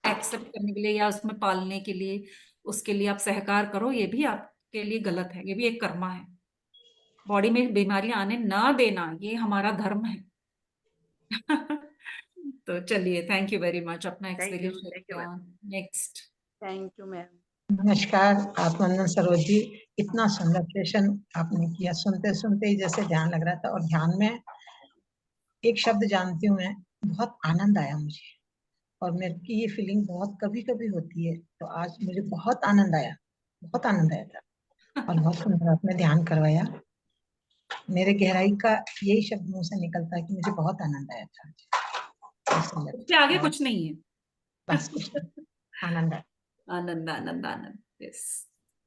एक्सेप्ट करने के लिए या उसमें पालने के लिए, उसके लिए आप सहकार करो, ये भी आपके लिए गलत है। ये भी एक कर्मा है। बॉडी में बीमारियां आने ना देना, ये हमारा धर्म है। तो चलिए, थैंक यू वेरी मच, अपना एक्सपीरियंस शेयर थैंक यू किया। Ma'am. Next. Thank you ma'am. नमस्कार, आत्मानंद सरोज जी। इतना सुंदर सेशन आपने किया, सुनते सुनते ही जैसे ध्यान लग रहा था। और ध्यान में एक शब्द जानती हूँ मैं, बहुत आनंद आया मुझे। और मेरे की ये फीलिंग बहुत कभी कभी होती है, तो आज मुझे बहुत आनंद आया, बहुत आनंद आया था। और बहुत सुंदर आपने ध्यान करवाया। मेरे गहराई का यही शब्द मुंह से निकलता है कि मुझे बहुत आनंद आया था आज। बहुत सुंदर, उससे आगे बहुत, कुछ नहीं है। बस कुछ नहीं, आनंद आया आनंद आनंद आनंद, यस।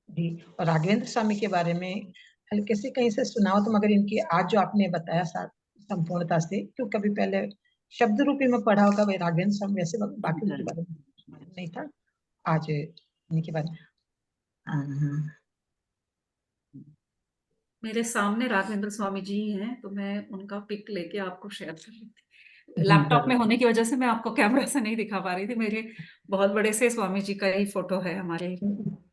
जी। और राघवेंद्र स्वामी के बारे में हल्के से कहीं से सुना हो तो, मगर इनकी आज जो आपने बताया संपूर्णता से, क्यों कभी पहले शब्द रूपी में पढ़ा होगा भाई राघवेंद्र स्वामी, वैसे बाकी लोग के बारे में मालूम नहीं था। आज इनके बारे में हाँ, मेरे सामने राघवेंद्र स्वामी जी हैं, तो मैं उनका पिक लेके आपको शेयर कर रही थी। जी लैपटॉप में जरूर। होने की वजह से मैं आपको कैमरा से नहीं दिखा पा रही थी। मेरे बहुत बड़े से स्वामी जी का ही फोटो है हमारे।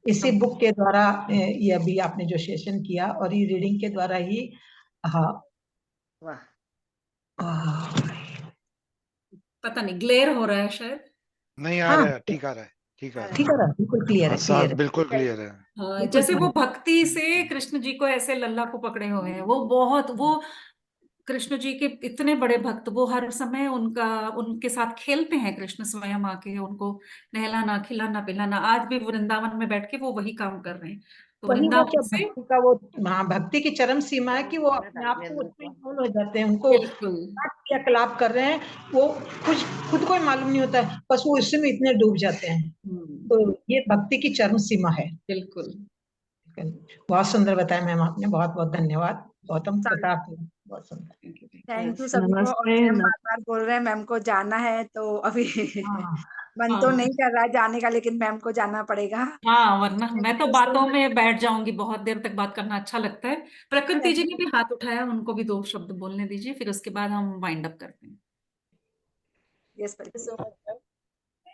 इसी बुक के द्वारा ये अभी आपने जो सेशन किया और ये रीडिंग के द्वारा ही हाँ वाह, पता नहीं ग्लेयर हो रहा है शायद। नहीं आ हाँ रहा है, ठीक आ रहा है, ठीक आ रहा है। ठीक है, बिल्कुल क्लियर हाँ है, साफ, क्लियर है, बिल्कुल क्लियर है। हाँ, बिल्कुल जैसे वो clear भक्ति से कृष्ण जी को ऐसे लल्ला को पकड़े हुए हैं, वो कृष्ण जी के इतने बड़े भक्त, वो हर समय उनके साथ खेलते हैं, कृष्ण स्वयं आके उनको नहलाना खिलाना पिलाना। आज भी वृंदावन में बैठ के वो वही काम कर रहे हैं। तो वही वो क्या वृंदावन से भक्ति का वो हाँ भक्ति की चरम सीमा है कि वो अपने आप को उसमें इन्वॉल्व हो जाते हैं, उनको बिल्कुल क्रियाकलाप कर रहे हैं, वो कुछ खुद को ही मालूम नहीं होता है, बस वो उसमें इतने डूब जाते हैं। तो ये भक्ति की चरम सीमा है। बिल्कुल। बहुत सुंदर बताया मैम आपने, बहुत बहुत धन्यवाद गौतम प्रताप जी, बहुत सुंदर। थैंक यू यस, सभी को। और नमस्ते मैम बार बार बोल रहे हैं मैम को जाना है, तो अभी हाँ मन तो नहीं कर रहा है जाने का, लेकिन मैम को जाना पड़ेगा। हाँ, वरना थैंक मैं तो यू सो बातों मच। में बैठ जाऊंगी, बहुत देर तक बात करना अच्छा लगता है। प्रकृति जी ने भी हाथ उठाया, उनको भी 2 शब्द बोलने दीजिए, फिर उसके बाद हम वाइंड अप करते हैं। यस प्रकृति। So much.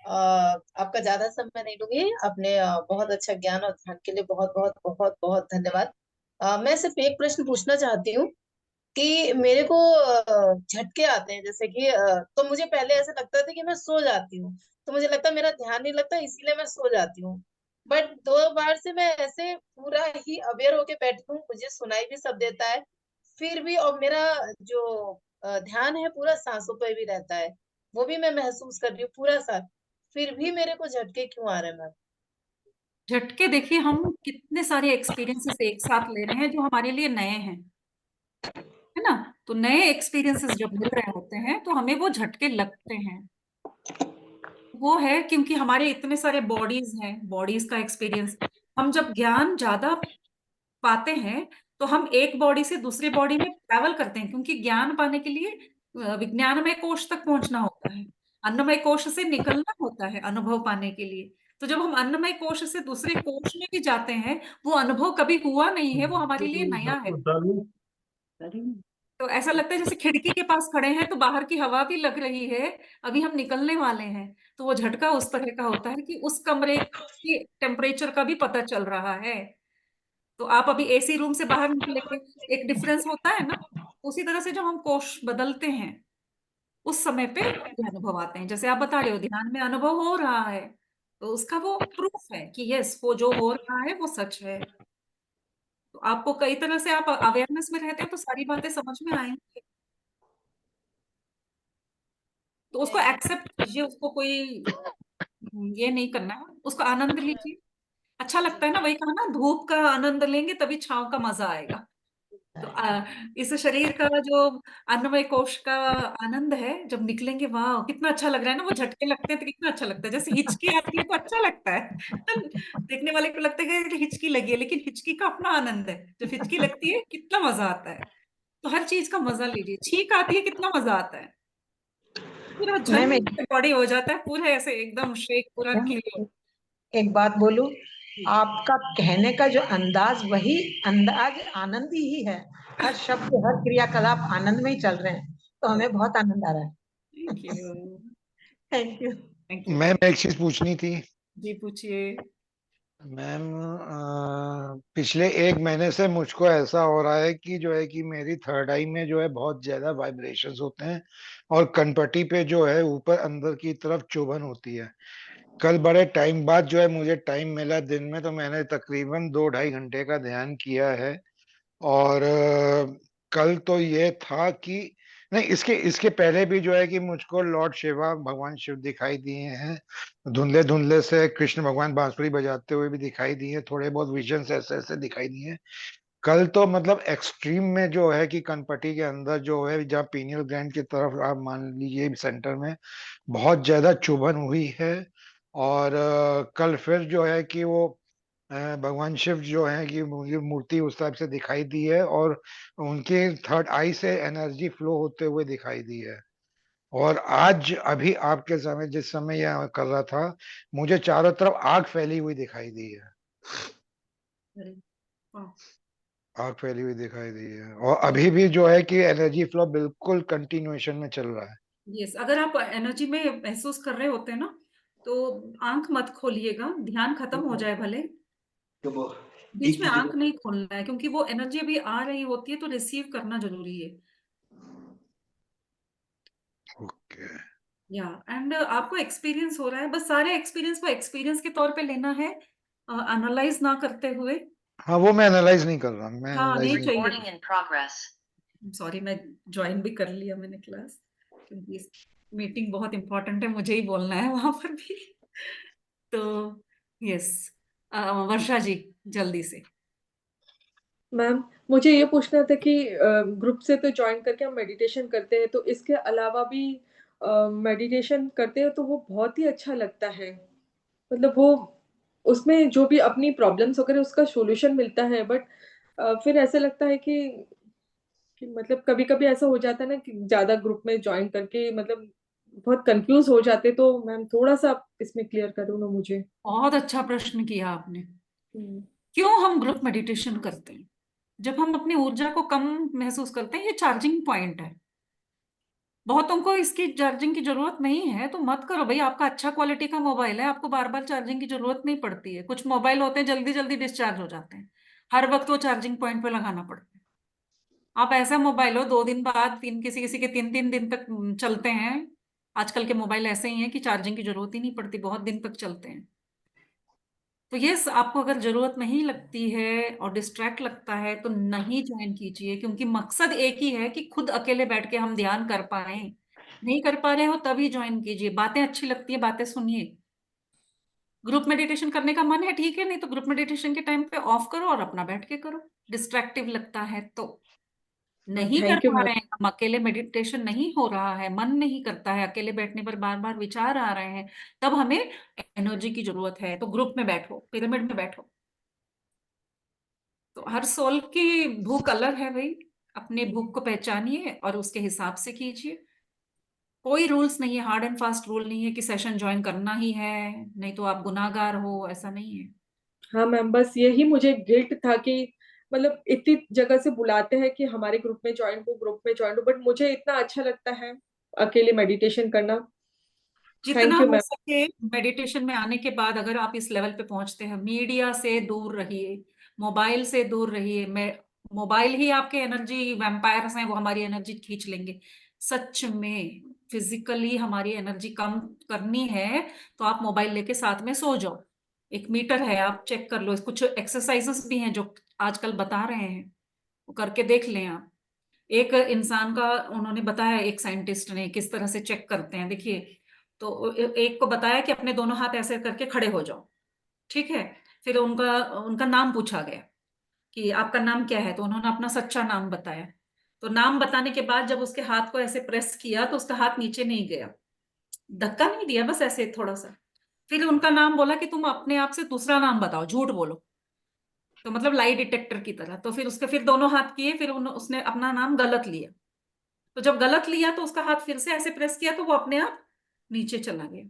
आपका ज्यादा समय नहीं लूंगी। आपने बहुत अच्छा ज्ञान और ध्यान के लिए बहुत बहुत बहुत बहुत धन्यवाद। मैं सिर्फ एक प्रश्न पूछना चाहती हूँ कि मेरे को झटके आते हैं, जैसे कि तो मुझे पहले ऐसा लगता था कि मैं सो जाती हूँ, तो मुझे लगता है मेरा ध्यान नहीं लगता इसीलिए मैं सो जाती हूँ। बट 2 बार से मैं ऐसे पूरा ही अवेयर होके बैठी हूँ, मुझे सुनाई भी सब देता है, फिर भी और मेरा जो ध्यान है पूरा सांसों पर भी रहता है, वो भी मैं महसूस कर रही हूँ पूरा साथ, फिर भी मेरे को झटके क्यों आ रहे हैं मैम? झटके देखिए, हम कितने सारे एक्सपीरियंसेस एक साथ ले रहे हैं जो हमारे लिए नए हैं, है ना। तो नए एक्सपीरियंसेस जब मिल रहे होते हैं तो हमें वो झटके लगते हैं। वो है क्योंकि हमारे इतने सारे बॉडीज हैं, बॉडीज का एक्सपीरियंस। हम जब ज्ञान ज्यादा पाते हैं तो हम एक बॉडी से दूसरी बॉडी में ट्रैवल करते हैं, क्योंकि ज्ञान पाने के लिए विज्ञानमय कोश तक पहुंचना होता है, अन्नमय कोश से निकलना होता है अनुभव पाने के लिए। तो जब हम अन्नमय कोश से दूसरे कोश में भी जाते हैं, वो अनुभव कभी हुआ नहीं है, वो हमारे लिए नया है। तो ऐसा लगता है जैसे खिड़की के पास खड़े हैं तो बाहर की हवा भी लग रही है, अभी हम निकलने वाले हैं। तो वो झटका उस तरह का होता है कि उस कमरे के टेम्परेचर का भी पता चल रहा है। तो आप अभी एसी रूम से बाहर निकलेंगे, एक डिफरेंस होता है ना। उसी तरह से जब हम कोश बदलते हैं उस समय पे ये अनुभव आते हैं, जैसे आप बता रहे हो ध्यान में अनुभव हो रहा है, तो उसका वो प्रूफ है कि यस, वो जो हो रहा है वो सच है। तो आपको कई तरह से, आप अवेयरनेस में रहते हैं तो सारी बातें समझ में आएंगी। तो उसको एक्सेप्ट कीजिए, उसको कोई ये नहीं करना है, उसको आनंद लीजिए। अच्छा लगता है ना, वही कहा ना, धूप का आनंद लेंगे तभी छांव का मजा आएगा। तो इस शरीर का जो अन्नमय कोश का आनंद है, जब निकलेंगे, वाह कितना अच्छा लग रहा है ना। वो झटके लगते हैं तो कितना अच्छा लगता है, जैसे हिचकी आती है तो अच्छा लगता है देखने वाले को लगता है कि हिचकी लगी है, लेकिन हिचकी का अपना आनंद है। जब हिचकी लगती है कितना मजा आता है। तो हर चीज का मजा लीजिए। छींक आती है, कितना मजा आता है, पूरा मैम झन बॉडी हो जाता है, पूरा ऐसे एकदम शेक, पूरा क्लियर। एक बात बोलूं, आपका कहने का जो अंदाज, वही अंदाज आनंदी ही है। हर शब्द हर क्रियाकलाप आनंद में ही चल रहे हैं, तो हमें बहुत आनंद आ रहा है। Thank you. Thank you. Thank you. Ma'am एक चीज पूछनी थी। जी पूछिए। मैम पिछले 1 महीने से मुझको ऐसा हो रहा है कि जो है कि मेरी थर्ड आई में जो है बहुत ज्यादा वाइब्रेशंस होते हैं, और कनपट्टी पे जो है ऊपर अंदर की तरफ चुभन होती है। कल बड़े टाइम बाद जो है मुझे टाइम मिला दिन में, तो मैंने तकरीबन 2-2.5 घंटे का ध्यान किया है। और कल तो ये था कि नहीं, इसके इसके पहले भी जो है कि मुझको लॉर्ड शिवा, भगवान शिव दिखाई दिए हैं। धुंधले धुंधले से कृष्ण भगवान बांसुरी बजाते हुए भी दिखाई दिए हैं, थोड़े बहुत विजन्स ऐसे ऐसे दिखाई दिए हैं। कल तो मतलब एक्सट्रीम में जो है कि कनपटी के अंदर जो है, जहाँ पीनियल ग्लैंड की तरफ आप मान लीजिए सेंटर में बहुत ज्यादा चुभन हुई है। और कल फिर जो है कि वो भगवान शिव जो है कि मुझे मूर्ति उस टाइप से दिखाई दी है, और उनके थर्ड आई से एनर्जी फ्लो होते हुए दिखाई दी है। और आज अभी आपके समय, जिस समय यह कर रहा था, मुझे चारों तरफ आग फैली हुई दिखाई दी है। अरे वाह। आग फैली हुई दिखाई दी है, और अभी भी जो है कि एनर्जी फ्लो बिल्कुल कंटिन्यूएशन में चल रहा है। यस, अगर आप एनर्जी में महसूस कर रहे होते हैं ना, तो आंख मत खोलिएगा, ध्यान खत्म हो जाए भले, बीच में आंख नहीं खोलना है, क्योंकि वो एनर्जी अभी आ रही होती है तो रिसीव करना जरूरी है। ओके। या एंड आपको एक्सपीरियंस हो रहा है, बस सारे एक्सपीरियंस को एक्सपीरियंस के तौर पे लेना है, एनालाइज ना करते हुए। हाँ, वो मैं एनालाइज नहीं कर रहा, मैं हाँ, एनालाइज नहीं नहीं। चाहिए। सॉरी, मैं ज्वाइन भी कर लिया मैंने क्लास, क्योंकि मीटिंग बहुत इंपॉर्टेंट है, मुझे ही बोलना है वहां पर भी। तो यस, वर्षा जी जल्दी से। मैम, मुझे ये पूछना था कि ग्रुप से तो ज्वाइन करके हम मेडिटेशन करते हैं, तो इसके अलावा भी मेडिटेशन करते हैं तो वो बहुत ही अच्छा लगता है। मतलब वो उसमें जो भी अपनी प्रॉब्लम्स वगैरह उसका सॉल्यूशन मिलता है, बट फिर ऐसा लगता है कि मतलब कभी-कभी ऐसा हो जाता है ना कि ज़्यादा ग्रुप में ज्वाइन करके मतलब बहुत कंफ्यूज हो जाते, तो मैम थोड़ा-सा आप इसमें क्लियर करो ना मुझे। बहुत अच्छा प्रश्न किया आपने। हुँ। क्यों हम ग्रुप मेडिटेशन करते हैं? जब हम अपनी ऊर्जा को कम महसूस करते हैं, ये चार्जिंग पॉइंट है। बहुतों को इसकी चार्जिंग की जरूरत नहीं है, तो मत करो भाई। आपका अच्छा क्वालिटी का मोबाइल है, आपको बार बार चार्जिंग की जरूरत नहीं पड़ती है। कुछ मोबाइल होते हैं जल्दी जल्दी डिस्चार्ज हो जाते हैं, हर वक्त वो चार्जिंग पॉइंट पे लगाना पड़ता है। आप ऐसा मोबाइल हो 2 दिन बाद, किसी किसी के 3 3 दिन तक चलते हैं। आजकल के मोबाइल ऐसे ही हैं कि चार्जिंग की जरूरत ही नहीं पड़ती, बहुत दिन तक चलते हैं। तो यस, आपको अगर जरूरत नहीं लगती है और डिस्ट्रैक्ट लगता है तो नहीं ज्वाइन कीजिए, क्योंकि मकसद एक ही है कि खुद अकेले बैठ के हम ध्यान कर पाए। नहीं कर पा रहे हो तभी ज्वाइन कीजिए। बातें अच्छी लगती है, बातें सुनिए। ग्रुप मेडिटेशन करने का मन है, ठीक है, नहीं तो ग्रुप मेडिटेशन के टाइम पे ऑफ करो और अपना बैठ के करो। डिस्ट्रैक्टिव लगता है तो नहीं कर थैंक यू पा मैम। रहे हैं हम, अकेले मेडिटेशन नहीं हो रहा है, मन नहीं करता है, अकेले बैठने पर बार बार विचार आ रहे हैं, तब हमें एनर्जी की जरूरत है। तो ग्रुप में बैठो, पिरामिड में बैठो। तो हर सोल की भूख अलग है भाई। अपने भूख को पहचानिए और उसके हिसाब से कीजिए। कोई रूल्स नहीं है, हार्ड एंड फास्ट रूल नहीं है कि सेशन ज्वाइन करना ही है, नहीं तो आप गुनाहगार हो, ऐसा नहीं है। हाँ मैम, बस यही मुझे गिल्ट था कि मतलब इतनी जगह से बुलाते हैं कि हमारे ग्रुप में ज्वाइन हो, बट मुझे इतना अच्छा लगता है अकेले मेडिटेशन करना। जितना थैंक यू हो मैम। सके मेडिटेशन में आने के बाद, अगर आप इस लेवल पे पहुंचते हैं, मीडिया से दूर रहिए, मोबाइल से दूर रहिए। मोबाइल ही आपके एनर्जी वैम्पायर्स हैं, वो हमारी एनर्जी खींच लेंगे। सच में फिजिकली हमारी एनर्जी कम करनी है तो आप मोबाइल लेके साथ में सो जाओ। एक मीटर है, आप चेक कर लो। कुछ एक्सरसाइजेस भी हैं जो आजकल बता रहे हैं, वो करके देख लें आप। एक इंसान का उन्होंने बताया, एक साइंटिस्ट ने, किस तरह से चेक करते हैं, देखिए। तो एक को बताया कि अपने दोनों हाथ ऐसे करके खड़े हो जाओ, ठीक है। फिर उनका उनका नाम पूछा गया कि आपका नाम क्या है, तो उन्होंने अपना सच्चा नाम बताया। तो नाम बताने के बाद जब उसके हाथ को ऐसे प्रेस किया तो उसका हाथ नीचे नहीं गया, धक्का नहीं दिया, बस ऐसे थोड़ा सा। फिर उनका नाम बोला कि तुम अपने आप से दूसरा नाम बताओ, झूठ बोलो। तो मतलब लाई डिटेक्टर की तरह। तो फिर उसके फिर दोनों हाथ किए, फिर उसने अपना नाम गलत लिया। तो जब गलत लिया तो उसका हाथ फिर से ऐसे प्रेस किया तो वो अपने आप नीचे चला गया।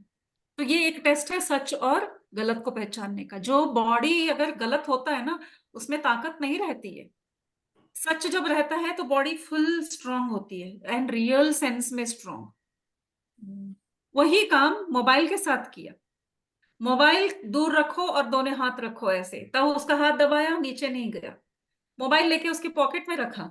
तो ये एक टेस्ट है सच और गलत को पहचानने का। जो बॉडी अगर गलत होता है ना, उसमें ताकत नहीं रहती है। सच जब रहता है तो बॉडी फुल स्ट्रांग होती है, एंड रियल सेंस में स्ट्रांग। वही काम मोबाइल के साथ किया। मोबाइल दूर रखो और दोनों हाथ रखो ऐसे, तब उसका हाथ दबाया, नीचे नहीं गया। मोबाइल लेके उसके पॉकेट में रखा,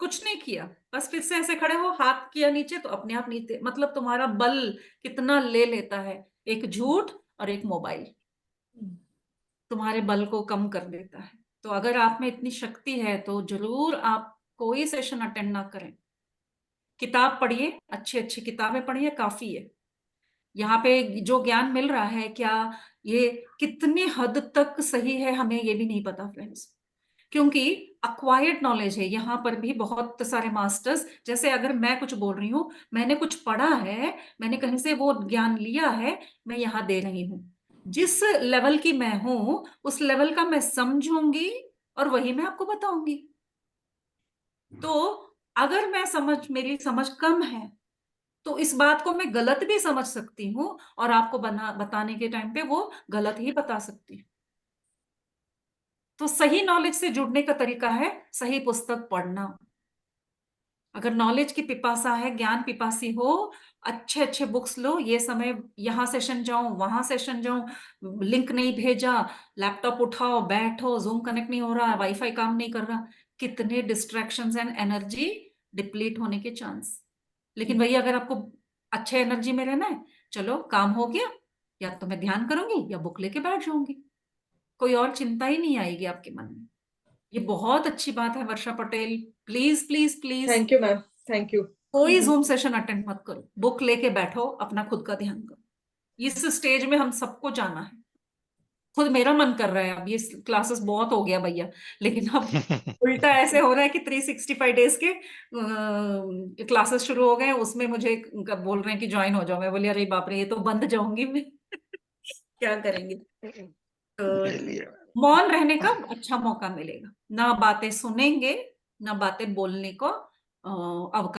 कुछ नहीं किया, बस फिर से ऐसे खड़े हो, हाथ किया नीचे तो अपने आप नीचे। मतलब तुम्हारा बल कितना ले लेता है एक झूठ और एक मोबाइल, तुम्हारे बल को कम कर देता है। तो अगर आप में इतनी शक्ति है तो जरूर आप कोई सेशन अटेंड ना करें, किताब पढ़िए, अच्छी अच्छी किताबें पढ़िए, काफी है। यहाँ पे जो ज्ञान मिल रहा है, क्या ये कितनी हद तक सही है हमें ये भी नहीं पता फ्रेंड्स, क्योंकि अक्वायर्ड नॉलेज है। यहाँ पर भी बहुत सारे मास्टर्स, जैसे अगर मैं कुछ बोल रही हूँ, मैंने कुछ पढ़ा है, मैंने कहीं से वो ज्ञान लिया है, मैं यहाँ दे रही हूँ। जिस लेवल की मैं हूं उस लेवल का मैं समझूंगी और वही मैं आपको बताऊंगी। तो अगर मेरी समझ कम है तो इस बात को मैं गलत भी समझ सकती हूँ और आपको बताने के टाइम पे वो गलत ही बता सकती हूँ। तो सही नॉलेज से जुड़ने का तरीका है सही पुस्तक पढ़ना। अगर नॉलेज की पिपासा है, ज्ञान पिपासी हो, अच्छे-अच्छे बुक्स लो, ये समय यहाँ सेशन जाऊँ, वहाँ सेशन जाऊँ, लिंक नहीं भेजा, लैपटॉप उठाओ, बैठो, ज़ूम कनेक्ट नहीं हो रहा, वाईफ़ाई काम नहीं कर रहा, कितने डिस्ट्रैक्शंस एंड एनर्जी डिप्लीट होने के चांस। लेकिन वही अगर आपको अच्छे एनर्जी में रहना है, चलो काम हो गया, या तो मैं ध्यान करूँगी या बुक लेके बैठ जाऊँगी। कोई और चिंता ही नहीं आएगी आपके मन में। ये बहुत अच्छी बात है Varsha Patel, please, please, please thank you ma'am, thank you. कोई ज़ूम सेशन अटेंड मत करो, बुक लेके बैठो, अपना खुद का ध्यान करो। इस स्टेज में हम सबको जाना है। खुद मेरा मन कर रहा है अब ये क्लासेस बहुत हो गया भैया, लेकिन अब उल्टा ऐसे हो रहा है कि 365 डेज के क्लासेस शुरू हो गए, उसमें मुझे बोल रहे हैं कि ज्वाइन हो जाओ। मैं बोली अरे बाप रे, ये तो बंद जाऊंगी मैं। क्या करेंगे? चलिए तो मौन रहने का अच्छा मौका मिलेगा, ना बातें सुनेंगे, ना बातें बोलने को अवकाश